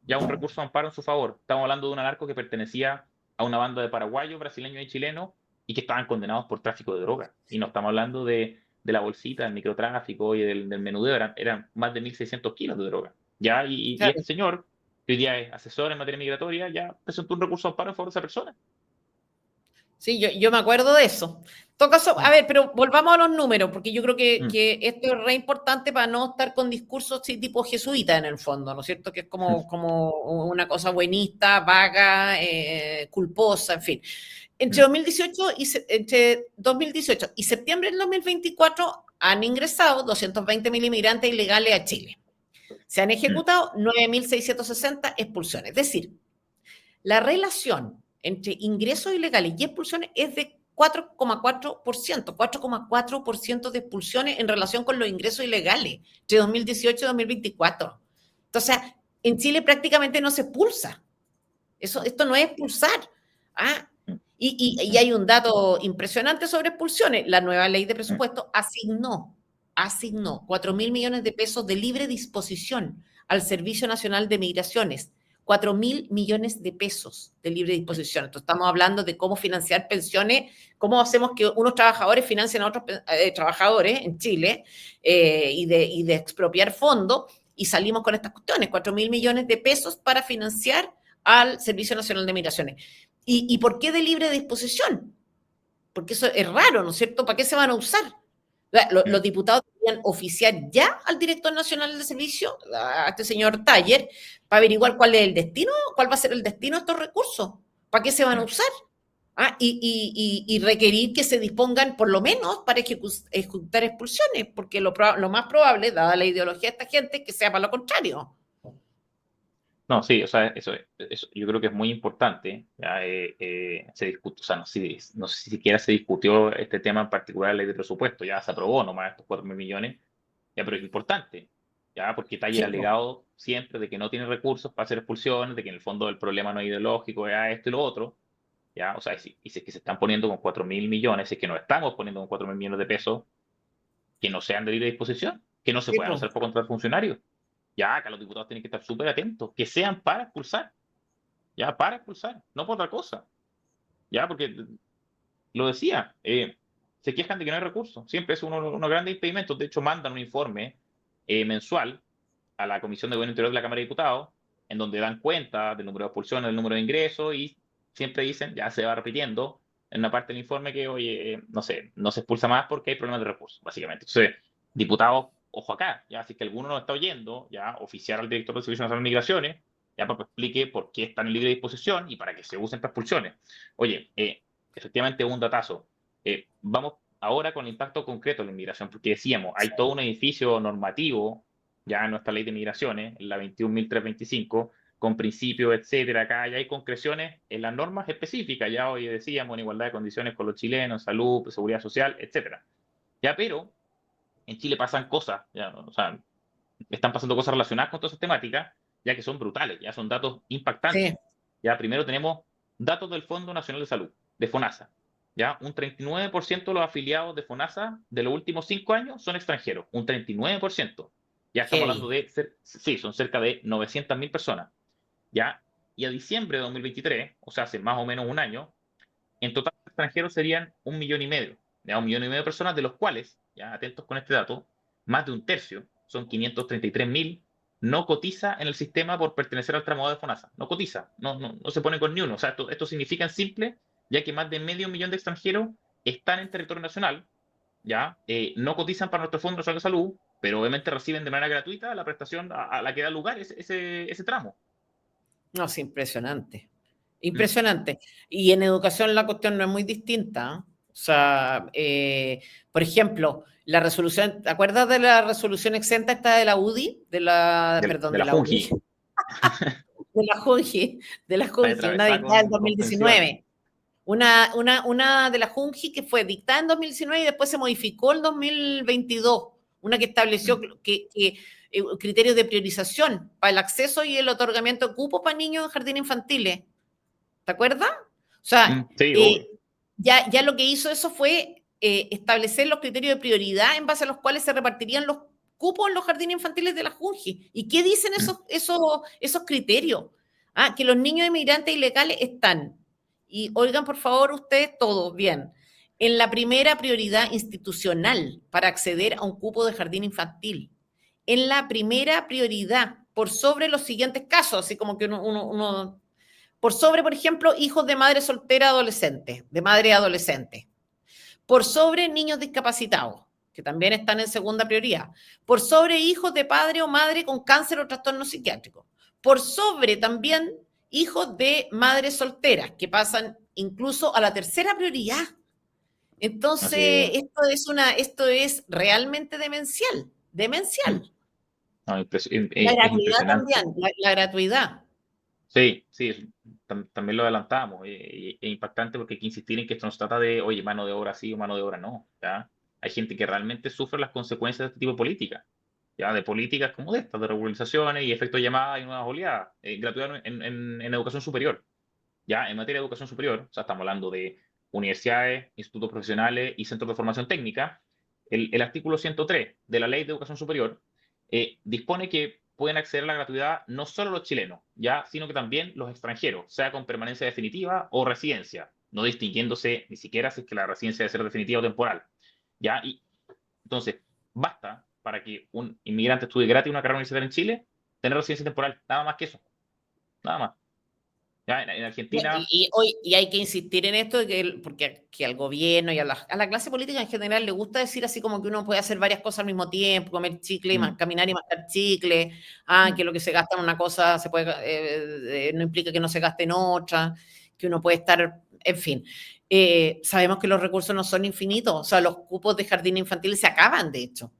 Ya un recurso de amparo en su favor. Estamos hablando de una narco que pertenecía a una banda de paraguayos, brasileños y chilenos y que estaban condenados por tráfico de drogas. Y no estamos hablando de la bolsita, del microtráfico y del menudeo, eran más de 1.600 kilos de droga. ¿Ya? Y este señor, que hoy día es asesor en materia migratoria, ya presentó un recurso de amparo en favor de esa persona. Sí, yo me acuerdo de eso. En todo caso, a ver, pero volvamos a los números, porque yo creo que esto es re importante para no estar con discursos tipo jesuita en el fondo, ¿no es cierto? Que es como una cosa buenista, vaga, culposa, en fin. Entre 2018 y septiembre del 2024 han ingresado 220.000 inmigrantes ilegales a Chile. Se han ejecutado 9.660 expulsiones. Es decir, la relación entre ingresos ilegales y expulsiones es de 4,4% de expulsiones en relación con los ingresos ilegales entre 2018 y 2024. Entonces, en Chile prácticamente no se expulsa. Esto no es expulsar. Y hay un dato impresionante sobre expulsiones. La nueva ley de presupuesto asignó 4.000 millones de pesos de libre disposición al Servicio Nacional de Migraciones. 4.000 millones de pesos de libre disposición. Entonces estamos hablando de cómo financiar pensiones, cómo hacemos que unos trabajadores financien a otros trabajadores en Chile y de expropiar fondos, y salimos con estas cuestiones, 4.000 millones de pesos para financiar al Servicio Nacional de Migraciones. ¿Y por qué de libre disposición? Porque eso es raro, ¿no es cierto? ¿Para qué se van a usar? Los diputados deberían oficiar ya al director nacional del servicio, a este señor Taller, para averiguar cuál es el destino, cuál va a ser el destino de estos recursos, para qué se van a usar. Y requerir que se dispongan por lo menos para ejecutar expulsiones, porque lo más probable, dada la ideología de esta gente, es que sea para lo contrario. No, sí, o sea, eso yo creo que es muy importante. Ya, se discute, o sea, no sé si siquiera se discutió este tema en particular en la ley de presupuesto, ya se aprobó nomás estos 4.000 millones, ya, pero es importante, ya, porque Taller Sí, ha alegado siempre de que no tiene recursos para hacer expulsiones, de que en el fondo el problema no es ideológico, es esto y lo otro, ya, o sea, y si es que se están poniendo con 4.000 millones, si es que nos estamos poniendo con 4.000 millones de pesos, que no sean de libre disposición, que no se sí, puedan usar para contratar funcionarios. Ya, acá los diputados tienen que estar súper atentos, que sean para expulsar, ya, para expulsar, no por otra cosa, ya, porque lo decía, se quejan de que no hay recursos, siempre es unos grandes impedimentos, de hecho mandan un informe mensual a la Comisión de Gobierno Interior de la Cámara de Diputados, en donde dan cuenta del número de expulsiones, del número de ingresos, y siempre dicen, ya se va repitiendo en una parte del informe que, oye, no sé, no se expulsa más porque hay problemas de recursos, básicamente. Entonces, diputados, ojo acá, ya, si es que alguno nos está oyendo, ya, oficiar al director del Servicio Nacional de Migraciones, ya, para que explique por qué están en libre disposición y para que se usen para expulsiones. Oye, efectivamente un datazo. Vamos ahora con el impacto concreto de la inmigración, porque decíamos, hay todo un edificio normativo ya en nuestra ley de migraciones, en la 21.325, con principios, etcétera. Acá ya hay concreciones en las normas específicas, ya hoy decíamos, en igualdad de condiciones con los chilenos, salud, seguridad social, etcétera. Ya, pero en Chile pasan cosas, ya, o sea, están pasando cosas relacionadas con todas esas temáticas, ya que son brutales, ya son datos impactantes. sí. Ya, primero tenemos datos del Fondo Nacional de Salud, de FONASA. Ya, un 39% de los afiliados de FONASA de los últimos 5 años son extranjeros, un 39%. Ya estamos hablando Heavy. de, sí, son cerca de 900.000 personas. Ya, y a diciembre de 2023, o sea, hace más o menos un año, en total extranjeros serían 1,5 millones, ya, 1,5 millones de personas, de los cuales, ya atentos con este dato, más de un tercio, son 533.000, no cotiza en el sistema por pertenecer al tramo A de FONASA. No cotiza, no se pone con ni uno. O sea, esto significa en simple, ya que más de medio millón de extranjeros están en territorio nacional, ya, no cotizan para nuestro Fondo Nacional de Salud, pero obviamente reciben de manera gratuita la prestación a la que da lugar ese tramo. No, es impresionante. Mm. Impresionante. Y en educación la cuestión no es muy distinta. O sea, por ejemplo, la resolución, ¿te acuerdas de la resolución exenta esta de la UDI? Perdón, De de la la UDI, Fungi, de la está de Junji, una travesar dictada en con pensiones. 2019. Una de la Junji que fue dictada en 2019 y después se modificó en 2022. Una que estableció Mm. criterios de priorización para el acceso y el otorgamiento de cupos para niños en jardines infantiles. ¿Te acuerdas? O sea, Sí, obvio. ya lo que hizo eso fue establecer los criterios de prioridad en base a los cuales se repartirían los cupos en los jardines infantiles de la Junji. ¿Y qué dicen Mm. esos criterios? Que los niños inmigrantes ilegales están, y oigan por favor ustedes todos bien, en la primera prioridad institucional para acceder a un cupo de jardín infantil. En la primera prioridad, por sobre los siguientes casos, así como que uno por sobre, por ejemplo, hijos de madre soltera adolescente, de madre adolescente. Por sobre niños discapacitados, que también están en segunda prioridad. Por sobre hijos de padre o madre con cáncer o trastorno psiquiátrico. Por sobre también hijos de madres solteras, que pasan incluso a la tercera prioridad. Entonces, Así, esto es realmente demencial, mm, demencial. no, La es gratuidad también, impresionante. la gratuidad. Sí, sí, también lo adelantamos. Es impactante porque hay que insistir en que esto no se trata de, oye, mano de obra sí o mano de obra no. ¿Ya? Hay gente que realmente sufre las consecuencias de este tipo de políticas. ¿Ya? De políticas como de estas, de regularizaciones y efectos llamadas y nuevas oleadas. Gratuidad en educación superior. ya en materia de educación superior, o sea, estamos hablando de universidades, institutos profesionales y centros de formación técnica, el artículo 103 de la Ley de Educación Superior dispone que pueden acceder a la gratuidad no solo los chilenos, ya, sino que también los extranjeros, sea con permanencia definitiva o residencia, no distinguiéndose ni siquiera si es que la residencia debe ser definitiva o temporal. ¿Ya? Y entonces, basta para que un inmigrante estudie gratis una carrera universitaria en Chile, tener residencia temporal, nada más que eso, nada más. ¿Ya? En Argentina, Y hay que insistir en esto, porque que al gobierno y a la clase política en general le gusta decir así como que uno puede hacer varias cosas al mismo tiempo, comer chicle, caminar y mascar chicle, que lo que se gasta en una cosa se puede, no implica que no se gaste en otra, que uno puede estar, en fin. Sabemos que los recursos no son infinitos, o sea, los cupos de jardín infantil se acaban, de hecho.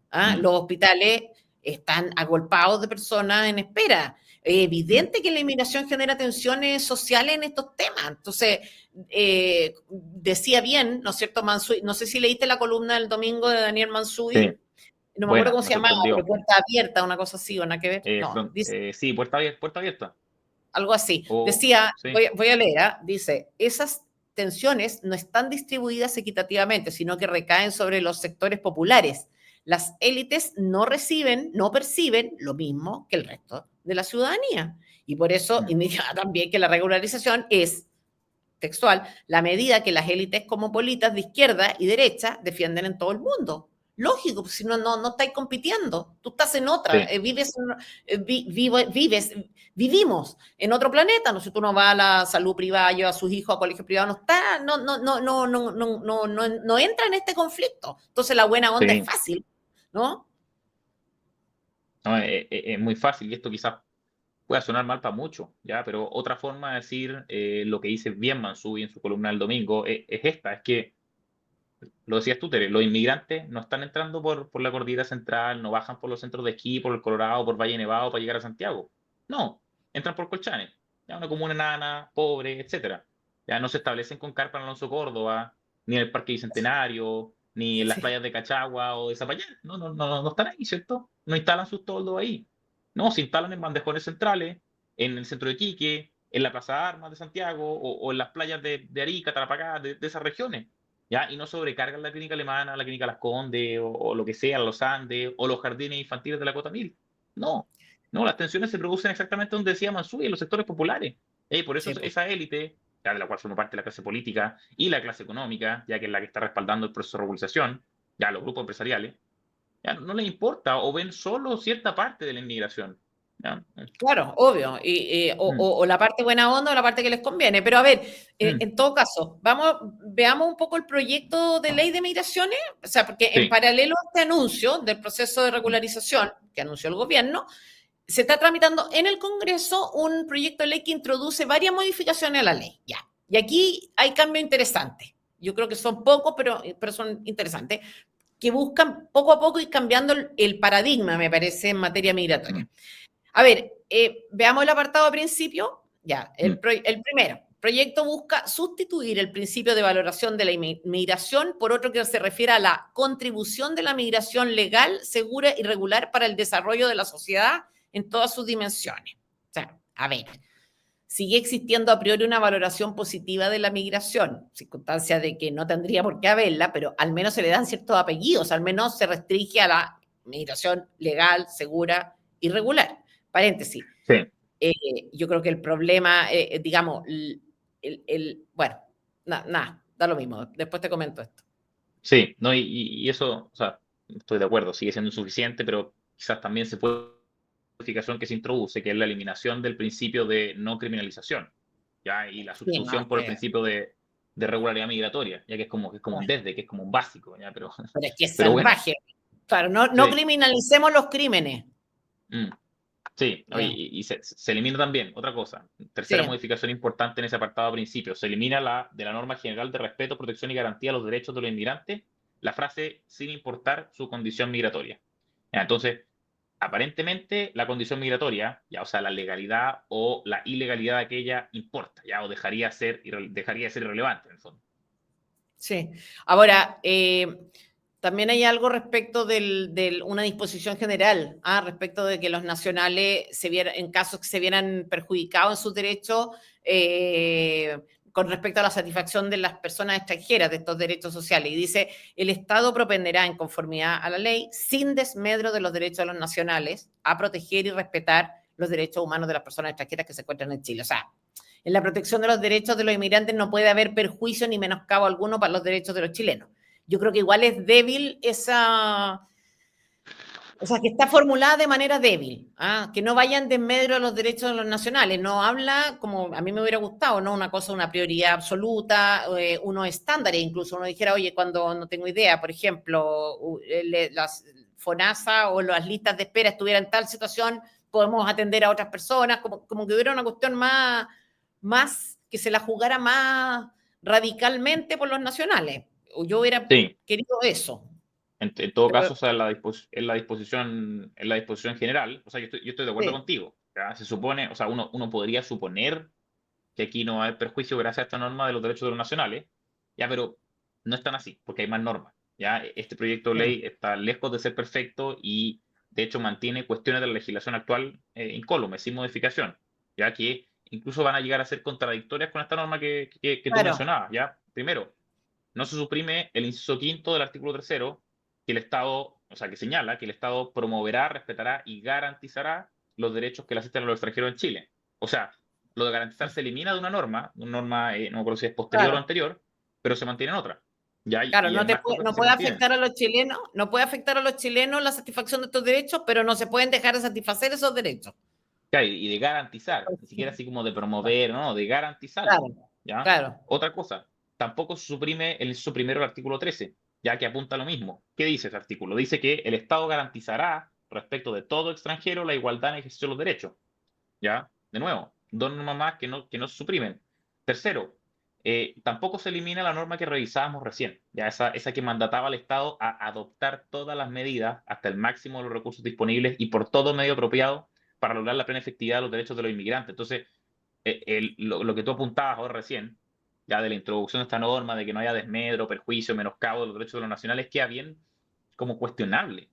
Los hospitales están agolpados de personas en espera. Es evidente que la inmigración genera tensiones sociales en estos temas. Entonces, decía bien, ¿no es cierto, Mansuy? No sé si leíste la columna del domingo de Daniel Mansuy. sí, No me acuerdo buena, cómo me se llamaba, pero sorprendió. puerta abierta, una cosa así, o nada que ver. No, dice Sí, puerta abierta. algo así. O, Decía, sí, voy a leer, dice, esas tensiones no están distribuidas equitativamente, sino que recaen sobre los sectores populares. Las élites no perciben lo mismo que el resto de la ciudadanía. Y por eso indica también que la regularización es, textual, la medida que las élites cosmopolitas de izquierda y derecha defienden en todo el mundo. Lógico, pues si no estáis compitiendo, tú estás en otra, sí, vivimos en otro planeta, no sé, tú no vas a la salud privada, lleva a sus hijos a colegio privado, no entra en este conflicto. Entonces la buena onda es sí. fácil, ¿no? No, es muy fácil y esto quizás pueda sonar mal para muchos, ¿ya? Pero otra forma de decir lo que dice bien Mansubi en su columna del domingo es esta, es que, lo decías tú, Tere, los inmigrantes no están entrando por la cordillera central, no bajan por los centros de esquí, por el Colorado, por Valle Nevado para llegar a Santiago. No, entran por Colchane, ya una comuna enana, pobre, etcétera. Ya no se establecen con carpa en Alonso Córdoba, ni en el Parque Bicentenario, ni en las Sí, playas de Cachagua o de Zapallar. No están ahí, ¿cierto? No instalan sus toldos ahí. No, se instalan en bandejones centrales, en el centro de Quique, en la Plaza de Armas de Santiago o en las playas de Arica, Tarapacá, de esas regiones. ¿Ya? Y no sobrecargan la clínica alemana, la clínica Las Condes, o lo que sea, los Andes, o los jardines infantiles de la Cota Mil. No, no, las tensiones se producen exactamente donde decía Mansuy, en los sectores populares. Y por eso sí, pues. esa élite, ya de la cual forma parte la clase política y la clase económica, ya que es la que está respaldando el proceso de regularización, ya los grupos empresariales, ya no les importa o ven solo cierta parte de la inmigración. ¿Ya? Claro, obvio. Mm, O la parte buena onda o la parte que les conviene. Pero a ver, mm, en todo caso, veamos un poco el proyecto de ley de migraciones. O sea, porque en sí, paralelo a este anuncio del proceso de mm, regularización que anunció el gobierno, se está tramitando en el Congreso un proyecto de ley que introduce varias modificaciones a la ley. Ya. Y aquí hay cambios interesantes. Yo creo que son pocos, pero son interesantes, que buscan poco a poco ir cambiando el paradigma, me parece, en materia migratoria. mm, A ver, veamos el apartado a principio. Ya, mm, el primero. El proyecto busca sustituir el principio de valoración de la migración por otro que se refiere a la contribución de la migración legal, segura y regular para el desarrollo de la sociedad en todas sus dimensiones. O sea, a ver, sigue existiendo a priori una valoración positiva de la migración, circunstancia de que no tendría por qué haberla, pero al menos se le dan ciertos apellidos, al menos se restringe a la migración legal, segura y regular. Paréntesis. sí, Yo creo que el problema, digamos, bueno, nada, da lo mismo. Después te comento esto. sí, no, y eso, o sea, estoy de acuerdo, sigue siendo insuficiente, pero quizás también se puede modificación que se introduce, que es la eliminación del principio de no criminalización, ¿ya? Y la Sí, no, sustitución por el principio de regularidad migratoria, ya que es como un bueno, desde, que es como un básico, ¿ya? pero es que es Pero bueno, salvaje. Claro, no sí, criminalicemos los crímenes. mm, sí, no, Ya, y se elimina también otra cosa, tercera sí, modificación importante en ese apartado a principio, se elimina de la norma general de respeto, protección y garantía a los derechos de los inmigrantes, la frase sin importar su condición migratoria. Ya, entonces, aparentemente la condición migratoria, ya, o sea, la legalidad o la ilegalidad de aquella importa, ya, o dejaría de ser irrelevante en el fondo. sí. Ahora, También hay algo respecto de una disposición general, respecto de que los nacionales, en casos que se vieran perjudicados en sus derechos, con respecto a la satisfacción de las personas extranjeras de estos derechos sociales. Y dice, el Estado propenderá en conformidad a la ley, sin desmedro de los derechos de los nacionales, a proteger y respetar los derechos humanos de las personas extranjeras que se encuentran en Chile. O sea, en la protección de los derechos de los inmigrantes no puede haber perjuicio ni menoscabo alguno para los derechos de los chilenos. Yo creo que igual es débil esa, o sea, que está formulada de manera débil, que no vayan de medio de los derechos de los nacionales, no habla, como a mí me hubiera gustado, ¿no? Una cosa, una prioridad absoluta, unos estándares, incluso uno dijera, oye, cuando no tengo idea, por ejemplo, las FONASA o las listas de espera estuvieran en tal situación, podemos atender a otras personas, como que hubiera una cuestión más que se la jugara más radicalmente por los nacionales. Yo hubiera Sí, querido eso. en todo Pero caso, o sea, en la disposición general, o sea, yo estoy de acuerdo sí, contigo. ¿Ya? Se supone, o sea, uno podría suponer que aquí no hay perjuicio gracias a esta norma de los derechos de los nacionales, ya, pero no es tan así, porque hay más normas. Ya, este proyecto de sí, ley está lejos de ser perfecto y, de hecho, mantiene cuestiones de la legislación actual incólumes, sin modificación, ya que incluso van a llegar a ser contradictorias con esta norma que tú claro, mencionabas. Ya, primero, no se suprime el inciso quinto del artículo tercero, que el Estado, o sea, que señala que el Estado promoverá, respetará y garantizará los derechos que le asisten a los extranjeros en Chile. O sea, lo de garantizar se elimina de una norma, no me acuerdo si es posterior o claro. anterior, pero se mantiene en otra. ¿Ya? Claro, Y hay más cosas que no se puede mantienen. afectar a los chilenos, no puede afectar a los chilenos la satisfacción de estos derechos, pero no se pueden dejar de satisfacer esos derechos. Ya, y de garantizar, ni siquiera así como de promover, no, de garantizarlo. Claro, ¿Ya? claro. Otra cosa, tampoco se suprime el inciso primero del artículo 13, ya que apunta a lo mismo. ¿Qué dice ese artículo? Dice que el Estado garantizará respecto de todo extranjero la igualdad en el ejercicio de los derechos. ¿Ya? De nuevo, dos normas más que no se suprimen. Tercero, tampoco se elimina la norma que revisábamos recién, ya esa que mandataba al Estado a adoptar todas las medidas hasta el máximo de los recursos disponibles y por todo medio apropiado para lograr la plena efectividad de los derechos de los inmigrantes. Entonces, lo que tú apuntabas ahora recién, ya de la introducción de esta norma, de que no haya desmedro, perjuicio, menoscabo de los derechos de los nacionales, queda bien como cuestionable,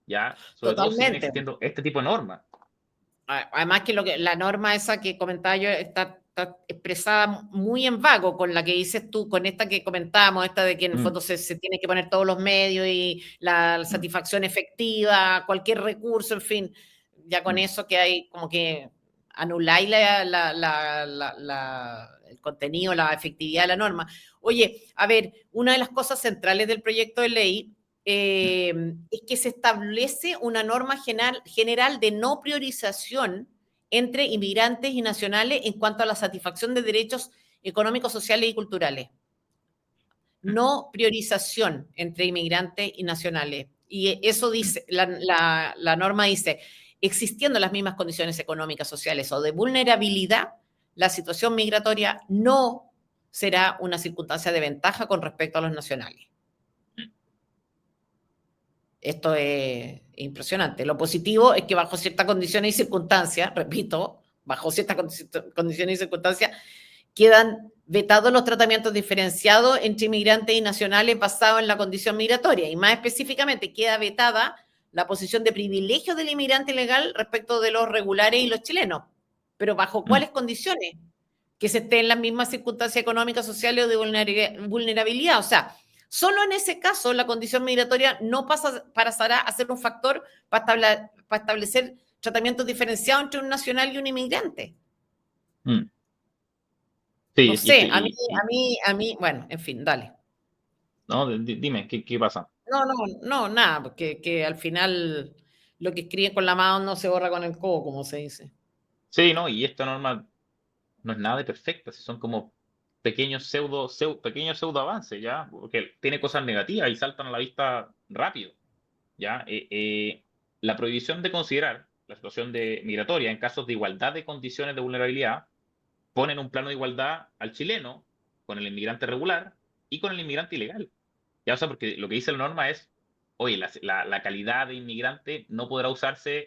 ya, sobre todo si viene Totalmente. existiendo este tipo de normas. Además que, la norma esa que comentaba yo está expresada muy en vago con la que dices tú, con esta que comentábamos, esta de que en el Mm, fondo se tiene que poner todos los medios y la mm, satisfacción efectiva, cualquier recurso, en fin, ya con mm. eso que hay como que anuláis el contenido, la efectividad de la norma. Oye, a ver, una de las cosas centrales del proyecto de ley es que se establece una norma general de no priorización entre inmigrantes y nacionales en cuanto a la satisfacción de derechos económicos, sociales y culturales. No priorización entre inmigrantes y nacionales. Y eso dice, la norma dice, existiendo las mismas condiciones económicas, sociales o de vulnerabilidad, la situación migratoria no será una circunstancia de ventaja con respecto a los nacionales. Esto es impresionante. Lo positivo es que bajo ciertas condiciones y circunstancias, repito, bajo ciertas condiciones y circunstancias, quedan vetados los tratamientos diferenciados entre inmigrantes y nacionales basados en la condición migratoria. Y más específicamente, queda vetada la posición de privilegio del inmigrante ilegal respecto de los regulares y los chilenos. Pero ¿bajo Mm. cuáles condiciones? Que se esté en las mismas circunstancias económicas, sociales o de vulnerabilidad. O sea, solo en ese caso la condición migratoria no pasará a ser un factor para establecer tratamientos diferenciados entre un nacional y un inmigrante. Mm. No Sí, sé, bueno, en fin, dale. no, dime, ¿qué pasa? No, nada, porque que al final lo que escriben con la mano no se borra con el codo, como se dice. Sí, no, y esta norma no es nada de perfecta, si son como pequeños pseudo avances, ¿ya? Porque tiene cosas negativas y saltan a la vista rápido, ¿ya? La prohibición de considerar la situación migratoria en casos de igualdad de condiciones de vulnerabilidad pone en un plano de igualdad al chileno con el inmigrante regular y con el inmigrante ilegal. Ya, o sea, porque lo que dice la norma es, oye, la calidad de inmigrante no podrá usarse,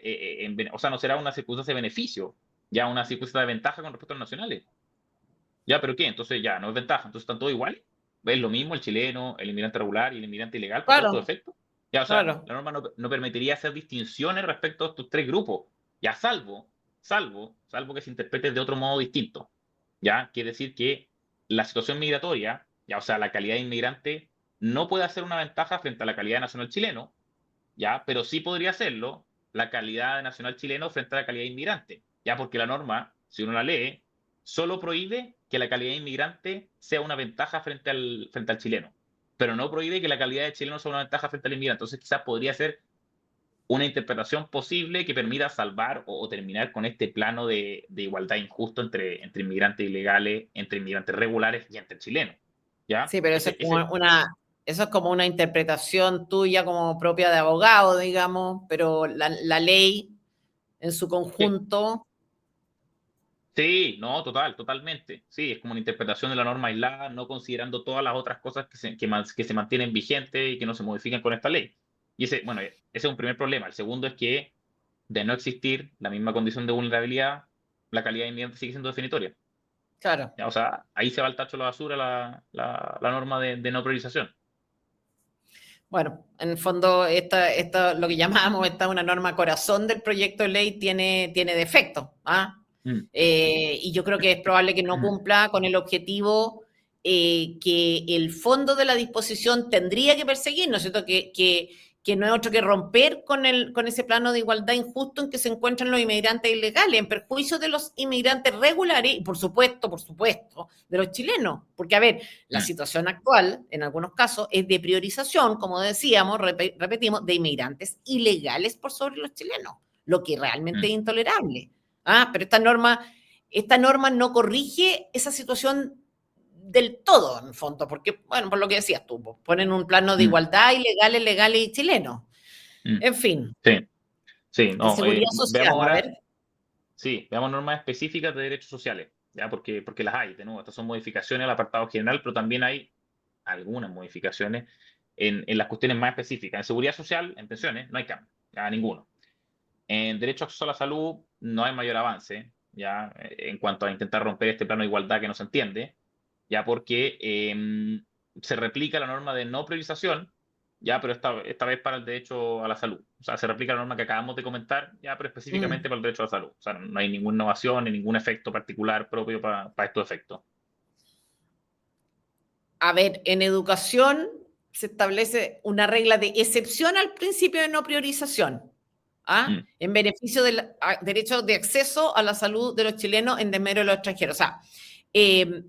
o sea, no será una circunstancia de beneficio, ya una circunstancia de ventaja con respecto a los nacionales. Ya, pero ¿qué? Entonces ya, no es ventaja, entonces están todos iguales. es lo mismo el chileno, el inmigrante regular y el inmigrante ilegal para todos estos Claro, efectos. Ya, o sea, claro. la norma no permitiría hacer distinciones respecto a estos tres grupos, ya salvo que se interprete de otro modo distinto. ¿Ya? Quiere decir que la situación migratoria, ya, o sea, la calidad de inmigrante, no puede hacer una ventaja frente a la calidad de nacional chileno, ¿ya? Pero sí podría hacerlo la calidad de nacional chileno frente a la calidad de inmigrante, ¿ya? Porque la norma, si uno la lee, solo prohíbe que la calidad de inmigrante sea una ventaja frente al chileno, pero no prohíbe que la calidad de chileno sea una ventaja frente al inmigrante. Entonces quizás podría ser una interpretación posible que permita salvar o terminar con este plano de igualdad injusto entre inmigrantes ilegales, entre inmigrantes regulares y entre chilenos. ¿Ya? Sí, pero eso es como una interpretación tuya como propia de abogado, digamos, pero la ley en su Sí, conjunto, sí, no, totalmente. Sí, es como una interpretación de la norma aislada, no considerando todas las otras cosas que se mantienen vigentes y que no se modifican con esta ley. Y bueno, ese es un primer problema. El segundo es que, de no existir la misma condición de vulnerabilidad, la calidad de inmigrante sigue siendo definitoria. claro. ¿Ya? O sea, ahí se va al tacho de la basura la norma de no priorización. Bueno, en el fondo, lo que llamamos, esta una norma corazón del proyecto de ley, tiene defectos. ¿Ah? Mm. Y yo creo que es probable que no cumpla con el objetivo que el fondo de la disposición tendría que perseguir, ¿no es cierto? Que no es otro que romper con ese plano de igualdad injusto en que se encuentran los inmigrantes ilegales, en perjuicio de los inmigrantes regulares y, por supuesto, de los chilenos. Porque, a ver, la Mm. situación actual, en algunos casos, es de priorización, como decíamos, repetimos, de inmigrantes ilegales por sobre los chilenos, lo que realmente Mm. es intolerable. Ah, pero esta norma no corrige esa situación del todo, en el fondo, porque, bueno, por lo que decías tú, pues, ponen un plano de Mm. igualdad, ilegales, legales y chilenos. Mm. En fin, Sí, sí, en no. seguridad Veamos social, a ahora, ver. sí, veamos normas específicas de derechos sociales, ¿ya? Porque las hay, de nuevo, estas son modificaciones al apartado general, pero también hay algunas modificaciones en las cuestiones más específicas. En seguridad social, en pensiones, no hay cambio, ya ninguno. En derecho a acceso a la salud no hay mayor avance, ya, en cuanto a intentar romper este plano de igualdad que no se entiende, ya porque se replica la norma de no priorización, ya, pero esta vez para el derecho a la salud. O sea, se replica la norma que acabamos de comentar, ya, pero Mm. específicamente para el derecho a la salud. O sea, no hay ninguna innovación ni ningún efecto particular propio para estos efectos. A ver, en educación se establece una regla de excepción al principio de no priorización, ¿ah? Mm. En beneficio del derecho de acceso a la salud de los chilenos en desmedro de los extranjeros. O sea, eh,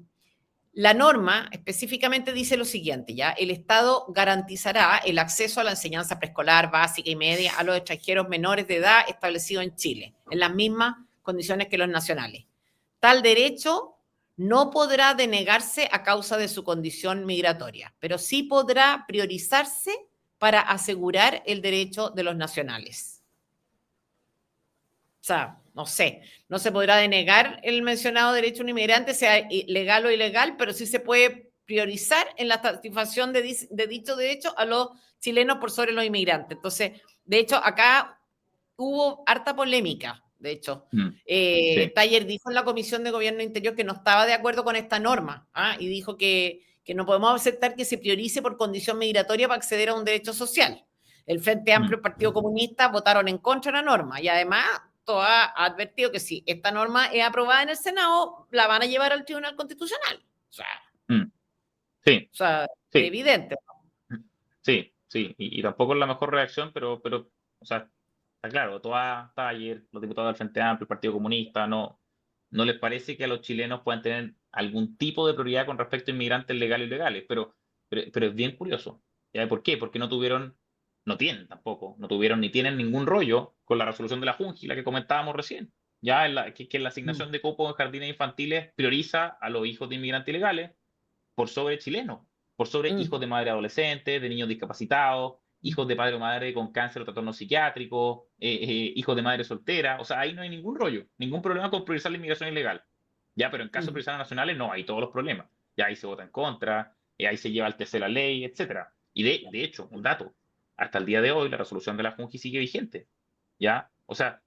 la norma específicamente dice lo siguiente, ¿ya? El Estado garantizará el acceso a la enseñanza preescolar, básica y media a los extranjeros menores de edad establecidos en Chile, en las mismas condiciones que los nacionales. Tal derecho no podrá denegarse a causa de su condición migratoria, pero sí podrá priorizarse para asegurar el derecho de los nacionales. O sea, no sé, no se podrá denegar el mencionado derecho a un inmigrante, sea legal o ilegal, pero sí se puede priorizar en la satisfacción de dicho derecho a los chilenos por sobre los inmigrantes. Entonces, de hecho, acá hubo harta polémica, de hecho. Mm. Sí. Taller dijo en la Comisión de Gobierno Interior que no estaba de acuerdo con esta norma, ¿ah? Y dijo que no podemos aceptar que se priorice por condición migratoria para acceder a un derecho social. El Frente Amplio y Mm. el Partido Comunista votaron en contra de la norma y además ha advertido que si esta norma es aprobada en el Senado, la van a llevar al Tribunal Constitucional. Mm. Sí, O sea, sí. evidente. Sí, sí, y tampoco es la mejor reacción, pero, o sea, está claro, está ayer, los diputados del Frente Amplio, el Partido Comunista, no les parece que a los chilenos puedan tener algún tipo de prioridad con respecto a inmigrantes legales y ilegales, pero es bien curioso. ¿Ya? ¿Por qué? Porque no tienen tampoco, no tuvieron ni tienen ningún rollo con la resolución de la Junji, la que comentábamos recién, ya que la asignación de cupos en jardines infantiles prioriza a los hijos de inmigrantes ilegales por sobre chilenos, por sobre Mm, hijos de madre adolescentes, de niños discapacitados, mm, hijos de padre o madre con cáncer o trastorno psiquiátrico, hijos de madre soltera. O sea, ahí no hay ningún rollo, ningún problema con priorizar la inmigración ilegal. Ya, pero en caso de mm. priorizar a nacionales, no, hay todos los problemas. Ya ahí se vota en contra, ahí se lleva al TC la ley, etcétera. Y de hecho, un dato, hasta el día de hoy la resolución de la Junji sigue vigente. ¿Ya? O sea,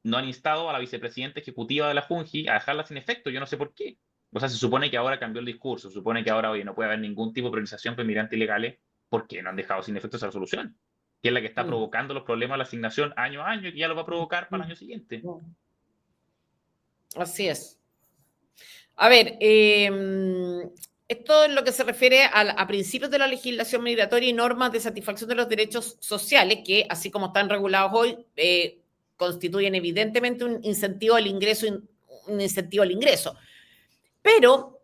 no han instado a la vicepresidenta ejecutiva de la Junji a dejarla sin efecto, yo no sé por qué. O sea, se supone que ahora cambió el discurso, se supone que ahora, oye, no puede haber ningún tipo de priorización para inmigrantes ilegales porque no han dejado sin efecto esa resolución, que es la que está Mm, provocando los problemas de la asignación año a año y que ya lo va a provocar para el año siguiente. mm. Así es. A ver, esto es lo que se refiere a principios de la legislación migratoria y normas de satisfacción de los derechos sociales, que así como están regulados hoy, constituyen evidentemente un incentivo al ingreso, un incentivo al ingreso. Pero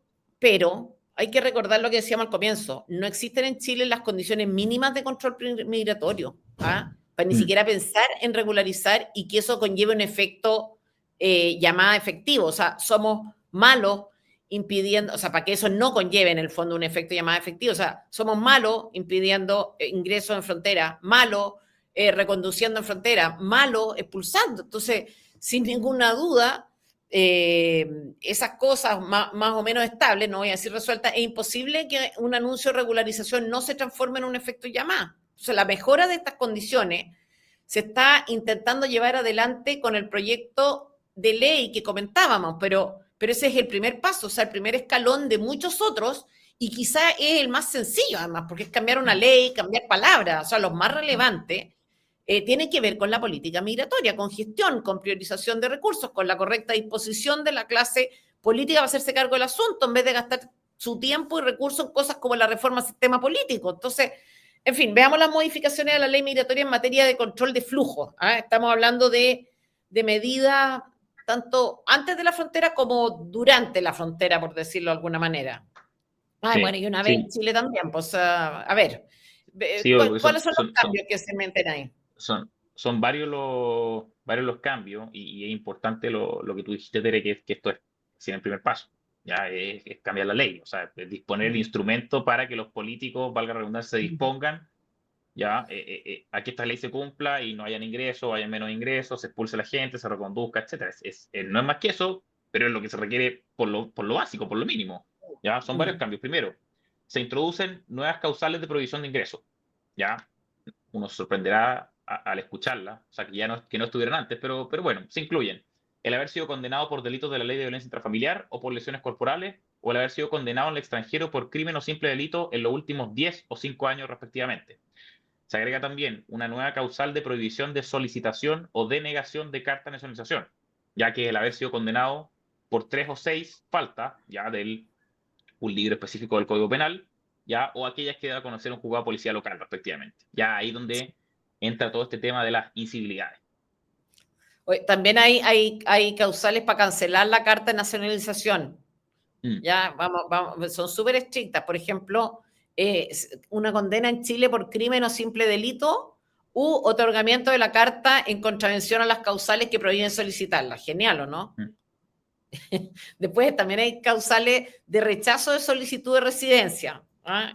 hay que recordar lo que decíamos al comienzo, no existen en Chile las condiciones mínimas de control migratorio, ¿ah? Para ni siquiera pensar en regularizar y que eso conlleve un efecto llamada efectivo. O sea, somos malos impidiendo, o sea, para que eso no conlleve en el fondo un efecto llamada efectivo. O sea, somos malos impidiendo ingresos en frontera, malos reconduciendo en frontera, malos expulsando. Entonces, sin ninguna duda, esas cosas más o menos estables, no voy a decir resueltas, es imposible que un anuncio de regularización no se transforme en un efecto llamada. O sea, la mejora de estas condiciones se está intentando llevar adelante con el proyecto de ley que comentábamos, pero ese es el primer paso, o sea, el primer escalón de muchos otros y quizá es el más sencillo además, porque es cambiar una ley, cambiar palabras, o sea, los más relevantes tiene que ver con la política migratoria, con gestión, con priorización de recursos, con la correcta disposición de la clase política para hacerse cargo del asunto, en vez de gastar su tiempo y recursos en cosas como la reforma del sistema político. Entonces, en fin, veamos las modificaciones de la ley migratoria en materia de control de flujos. ¿Ah? Estamos hablando de medidas tanto antes de la frontera como durante la frontera, por decirlo de alguna manera. Ay, bueno, Sí, y una vez en sí, Chile también, pues, a ver, sí, obvio, porque ¿cuáles son los cambios que se meten ahí? son varios los cambios y es importante lo que tú dijiste, Tere, que esto es sin el primer paso, ya es cambiar la ley, o sea, es disponer el instrumento para que los políticos, valga la redundancia, se dispongan ya a que esta ley se cumpla y no hayan ingresos, haya menos ingresos, se expulse a la gente, se reconduzca, etcétera. No es más que eso, pero es lo que se requiere por lo básico, por lo mínimo. Ya son varios cambios. Primero, se introducen nuevas causales de prohibición de ingresos. Ya uno se sorprenderá al escucharla, o sea, que no estuvieran antes, pero bueno, se incluyen el haber sido condenado por delitos de la ley de violencia intrafamiliar o por lesiones corporales, o el haber sido condenado en el extranjero por crimen o simple delito en los últimos 10 o 5 años respectivamente. Se agrega también una nueva causal de prohibición de solicitación o denegación de carta de nacionalización, ya que el haber sido condenado por 3 o 6 faltas, ya de un libro específico del Código Penal, ya, o aquellas que da a conocer un juzgado de policía local, respectivamente. Ya ahí donde entra todo este tema de las incivilidades. También hay causales para cancelar la carta de nacionalización. Mm. Ya, vamos, son súper estrictas. Por ejemplo, una condena en Chile por crimen o simple delito u otorgamiento de la carta en contravención a las causales que prohíben solicitarla. Genial, ¿o no? Mm. Después también hay causales de rechazo de solicitud de residencia. ¿Ah?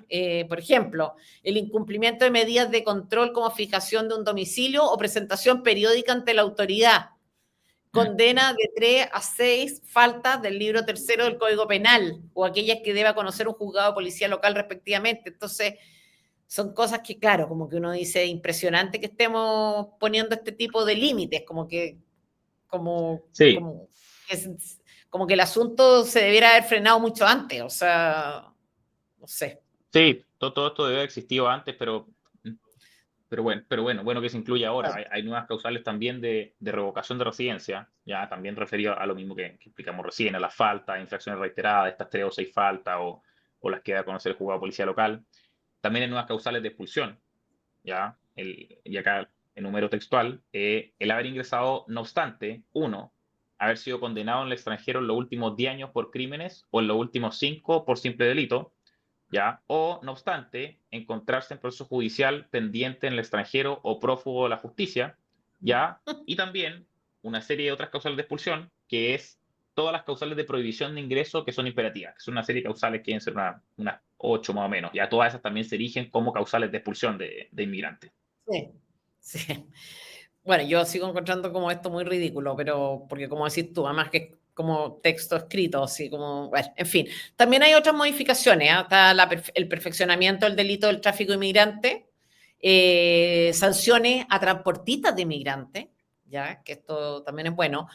Por ejemplo, el incumplimiento de medidas de control como fijación de un domicilio o presentación periódica ante la autoridad. Mm. Condena de 3 a 6 faltas del libro tercero del Código Penal o aquellas que deba conocer un juzgado de policía local respectivamente. Entonces, son cosas que, claro, como que uno dice, impresionante que estemos poniendo este tipo de límites, como, Sí, como, como que el asunto se debiera haber frenado mucho antes, o sea, no sé. sí, todo esto debe haber existido antes, pero bueno que se incluye ahora. Hay nuevas causales también de revocación de residencia, ya también referido a lo mismo que explicamos recién, a las faltas, infracciones reiteradas, estas 3 o 6 faltas o las que da a conocer el juzgado de policía local. También hay nuevas causales de expulsión, ya, y acá en número textual, el haber ingresado, no obstante, uno, haber sido condenado en el extranjero en los últimos 10 años por crímenes o en los últimos 5 por simple delito, ¿ya? O, no obstante, encontrarse en proceso judicial pendiente en el extranjero o prófugo de la justicia, ¿ya? Y también una serie de otras causales de expulsión, que es todas las causales de prohibición de ingreso que son imperativas, que son una serie de causales que deben ser unas 8 más o menos. Ya todas esas también se erigen como causales de expulsión de inmigrantes. Sí, sí. Bueno, yo sigo encontrando como esto muy ridículo, pero porque como decís tú, además que como texto escrito, así como, bueno, en fin. También hay otras modificaciones, ¿eh? Está el perfeccionamiento del delito del tráfico inmigrante, sanciones a transportistas de inmigrantes, ya, que esto también es bueno.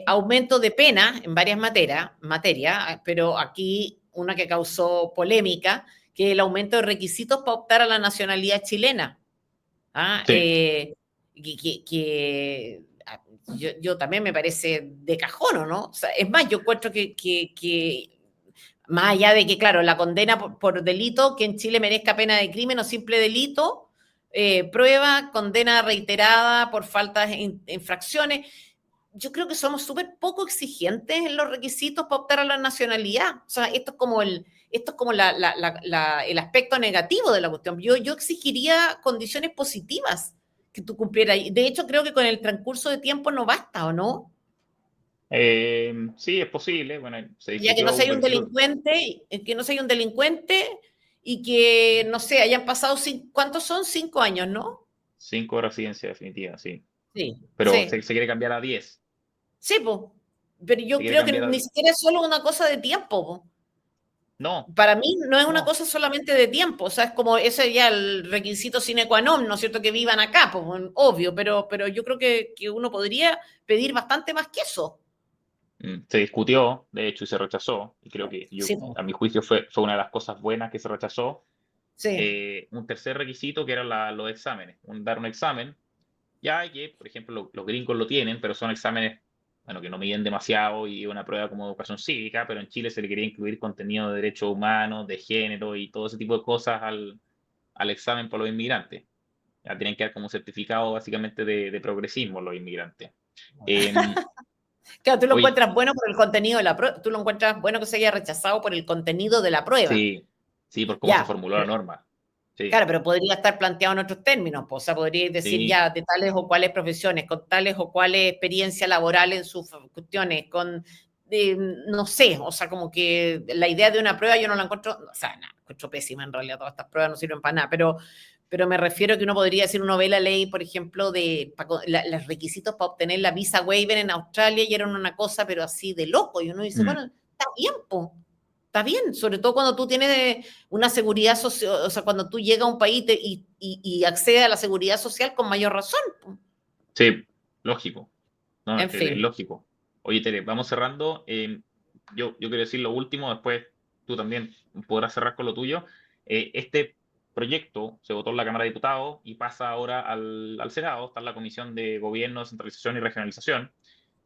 aumento de pena en varias materias, pero aquí una que causó polémica, que es el aumento de requisitos para optar a la nacionalidad chilena. ¿Ah? Sí. Yo también me parece de cajón, ¿o no? O sea, es más, yo encuentro que más allá de que, claro, la condena por delito, que en Chile merezca pena de crimen o simple delito, prueba, condena reiterada por faltas, infracciones. Yo creo que somos súper poco exigentes en los requisitos para optar a la nacionalidad. O sea, esto es como el aspecto negativo de la cuestión. Yo exigiría condiciones positivas que tú cumplieras. De hecho, creo que con el transcurso de tiempo no basta, ¿o no? Sí, es posible. Bueno, se Ya que no discutió sea un un requisito, delincuente, que no sea un delincuente y que, no sé, hayan pasado, ¿cuántos son? 5 años, ¿no? 5 residencia definitiva, sí. Sí, Pero sí. se quiere cambiar a 10. Sí, pues. Pero Se yo quiere creo que cambiar a... ni siquiera es solo una cosa de tiempo, po. No, Para mí no es una no. cosa solamente de tiempo, o sea, es como ese ya el requisito sine qua non, ¿no es cierto? Que vivan acá, pues, obvio, pero yo creo que uno podría pedir bastante más que eso. Se discutió, de hecho, y se rechazó. Y creo que yo, Sí, po. a mi juicio, fue una de las cosas buenas que se rechazó. Sí, Un tercer requisito que eran los exámenes. Dar un examen. Ya que, por ejemplo, los gringos lo tienen, pero son exámenes, bueno, que no miden demasiado y una prueba como educación cívica, pero en Chile se le quería incluir contenido de derechos humanos, de género y todo ese tipo de cosas al examen por los inmigrantes. Ya tienen que dar como certificado básicamente de progresismo los inmigrantes. Eh, claro, tú lo Oye, encuentras bueno por el contenido de la prueba, tú lo encuentras bueno que se haya rechazado por el contenido de la prueba. sí, sí, por cómo se Ya, formuló la norma. Sí, claro, pero podría estar planteado en otros términos, pues, o sea, podría decir sí, ya de tales o cuales profesiones, con tales o cuales experiencia laboral en sus cuestiones, no sé, o sea, como que la idea de una prueba yo no la encuentro, o sea, nada, encuentro pésima en realidad, todas estas pruebas no sirven para nada, pero me refiero a que uno podría decir, uno ve la ley, por ejemplo, los requisitos para obtener la visa waiver en Australia y eran una cosa, pero así de loco, y uno dice, mm, bueno, está bien, po. Está bien, sobre todo cuando tú tienes una seguridad social, o sea, cuando tú llegas a un país y accedes a la seguridad social con mayor razón. sí, lógico. No, En es fin. lógico. Oye, Tere, vamos cerrando. Yo quiero decir lo último, después tú también podrás cerrar con lo tuyo. Este proyecto se votó en la Cámara de Diputados y pasa ahora al Senado. Está en la Comisión de Gobierno, Descentralización y Regionalización.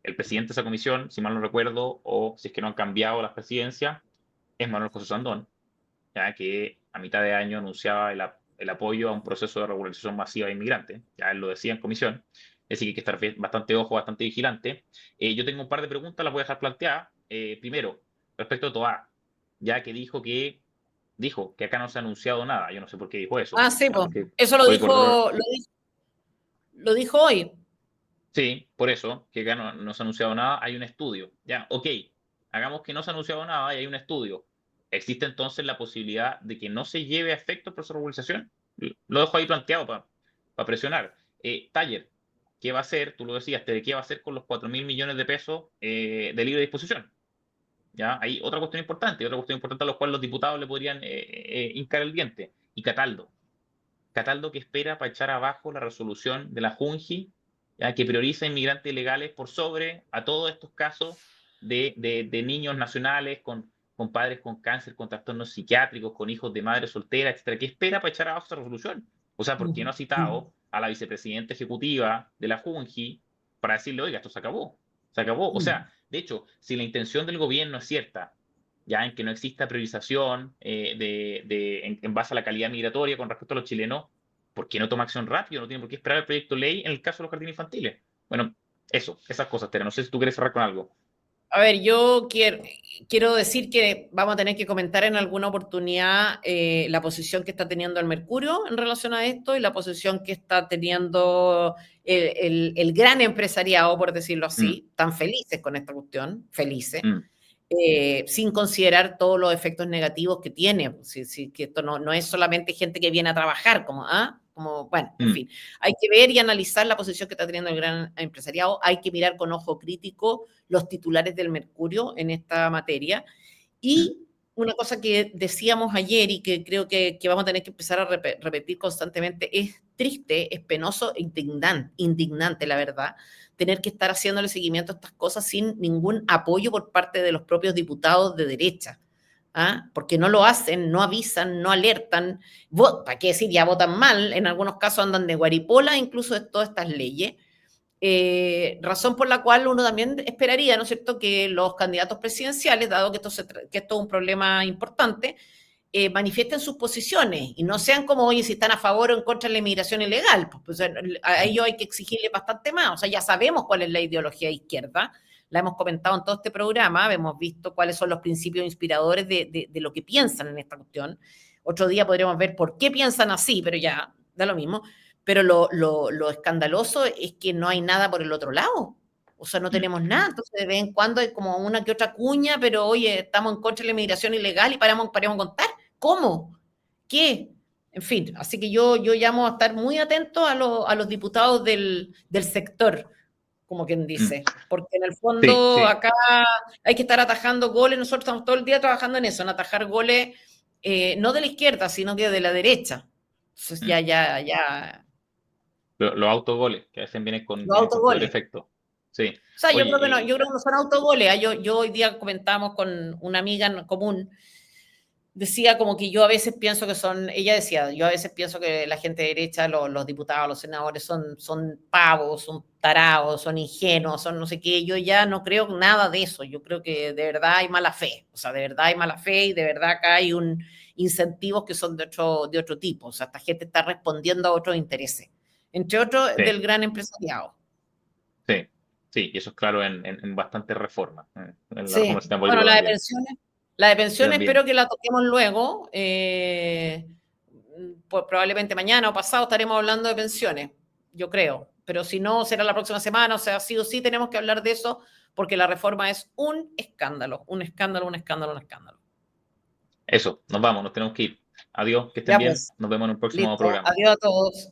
El presidente de esa comisión, si mal no recuerdo, o si es que no han cambiado las presidencias, es Manuel José Sandón, ya que a mitad de año anunciaba el apoyo a un proceso de regularización masiva de inmigrantes. Ya él lo decía en comisión. Así que hay que estar bastante ojo, bastante vigilante. Yo tengo un par de preguntas, las voy a dejar planteadas. Primero, respecto a Toá, ya que dijo que acá no se ha anunciado nada. Yo no sé por qué dijo eso. Ah, sí, Ya, pues. porque, Eso porque lo dijo hoy. sí, por eso, que acá no se ha anunciado nada, hay un estudio. Ya, ok, hagamos que no se ha anunciado nada y hay un estudio. ¿Existe entonces la posibilidad de que no se lleve a efecto el proceso de regularización? Lo dejo ahí planteado para presionar. Taller, ¿qué va a hacer? Tú lo decías, ¿qué va a hacer con los 4.000 millones de pesos de libre disposición? ¿Ya? Hay otra cuestión importante a la cual los diputados le podrían hincar el diente. Y Cataldo. Cataldo que espera para echar abajo la resolución de la Junji, ya, que prioriza inmigrantes ilegales por sobre a todos estos casos de niños nacionales con padres con cáncer, con trastornos psiquiátricos, con hijos de madre soltera, etcétera. ¿Qué espera para echar abajo esa resolución? O sea, ¿por qué no ha citado a la vicepresidenta ejecutiva de la Junji para decirle, oiga, esto se acabó? Se acabó. O sea, de hecho, si la intención del gobierno es cierta, ya en que no exista priorización en base a la calidad migratoria con respecto a los chilenos, ¿por qué no toma acción rápido? No tiene por qué esperar el proyecto de ley en el caso de los jardines infantiles. Bueno, esas cosas, Tere. No sé si tú quieres cerrar con algo. A ver, quiero decir que vamos a tener que comentar en alguna oportunidad la posición que está teniendo el Mercurio en relación a esto y la posición que está teniendo el gran empresariado, por decirlo Mm, así, tan felices con esta cuestión, felices, mm, sin considerar todos los efectos negativos que tiene, que esto no es solamente gente que viene a trabajar, bueno, en mm, fin, hay que ver y analizar la posición que está teniendo el gran empresariado, hay que mirar con ojo crítico los titulares del Mercurio en esta materia, mm, y una cosa que decíamos ayer y que creo que vamos a tener que empezar a repetir constantemente, es triste, es penoso, indignante, la verdad, tener que estar haciéndole seguimiento a estas cosas sin ningún apoyo por parte de los propios diputados de derecha. ¿Ah? Porque no lo hacen, no avisan, no alertan, ¿para qué decir? Ya votan mal, en algunos casos andan de guaripola, incluso de todas estas leyes. Razón por la cual uno también esperaría, ¿no es cierto?, que los candidatos presidenciales, dado que que esto es un problema importante, manifiesten sus posiciones y no sean como, oye, si están a favor o en contra de la inmigración ilegal. Pues, a ellos hay que exigirle bastante más. O sea, ya sabemos cuál es la ideología de izquierda, la hemos comentado en todo este programa, hemos visto cuáles son los principios inspiradores de lo que piensan en esta cuestión. Otro día podríamos ver por qué piensan así, pero ya da lo mismo. Pero lo escandaloso es que no hay nada por el otro lado. O sea, no tenemos nada. Entonces, de vez en cuando hay como una que otra cuña, pero oye, estamos en contra de la inmigración ilegal y paramos a contar. ¿Cómo? ¿Qué? En fin, así que yo llamo a estar muy atentos a los diputados del sector, como quien dice, porque en el fondo acá hay que estar atajando goles. Nosotros estamos todo el día trabajando en eso, en atajar goles, no de la izquierda, sino que de la derecha. Entonces ya. Los autogoles, que a veces vienen con Autogoles. efecto. Sí. O sea, yo creo que no son autogoles. Yo hoy día comentamos con una amiga en común, decía como que yo a veces pienso que ella decía, yo a veces pienso que la gente de derecha, los diputados, los senadores son pavos, son tarados, son ingenuos, son no sé qué. Yo ya no creo nada de eso. Yo creo que de verdad hay mala fe. O sea, de verdad hay mala fe y de verdad acá hay incentivos que son de otro tipo. O sea, esta gente está respondiendo a otros intereses, entre otros del gran empresariado. Sí, y eso es claro en bastantes reformas. Sí, bueno, la de pensiones espero que la toquemos luego. Pues probablemente mañana o pasado estaremos hablando de pensiones, yo creo. Pero si no, será la próxima semana. O sea, sí o sí tenemos que hablar de eso porque la reforma es un escándalo, un escándalo, un escándalo, un escándalo. Eso, nos vamos, nos tenemos que ir. Adiós, que estén bien. Nos vemos en un próximo programa. Adiós a todos.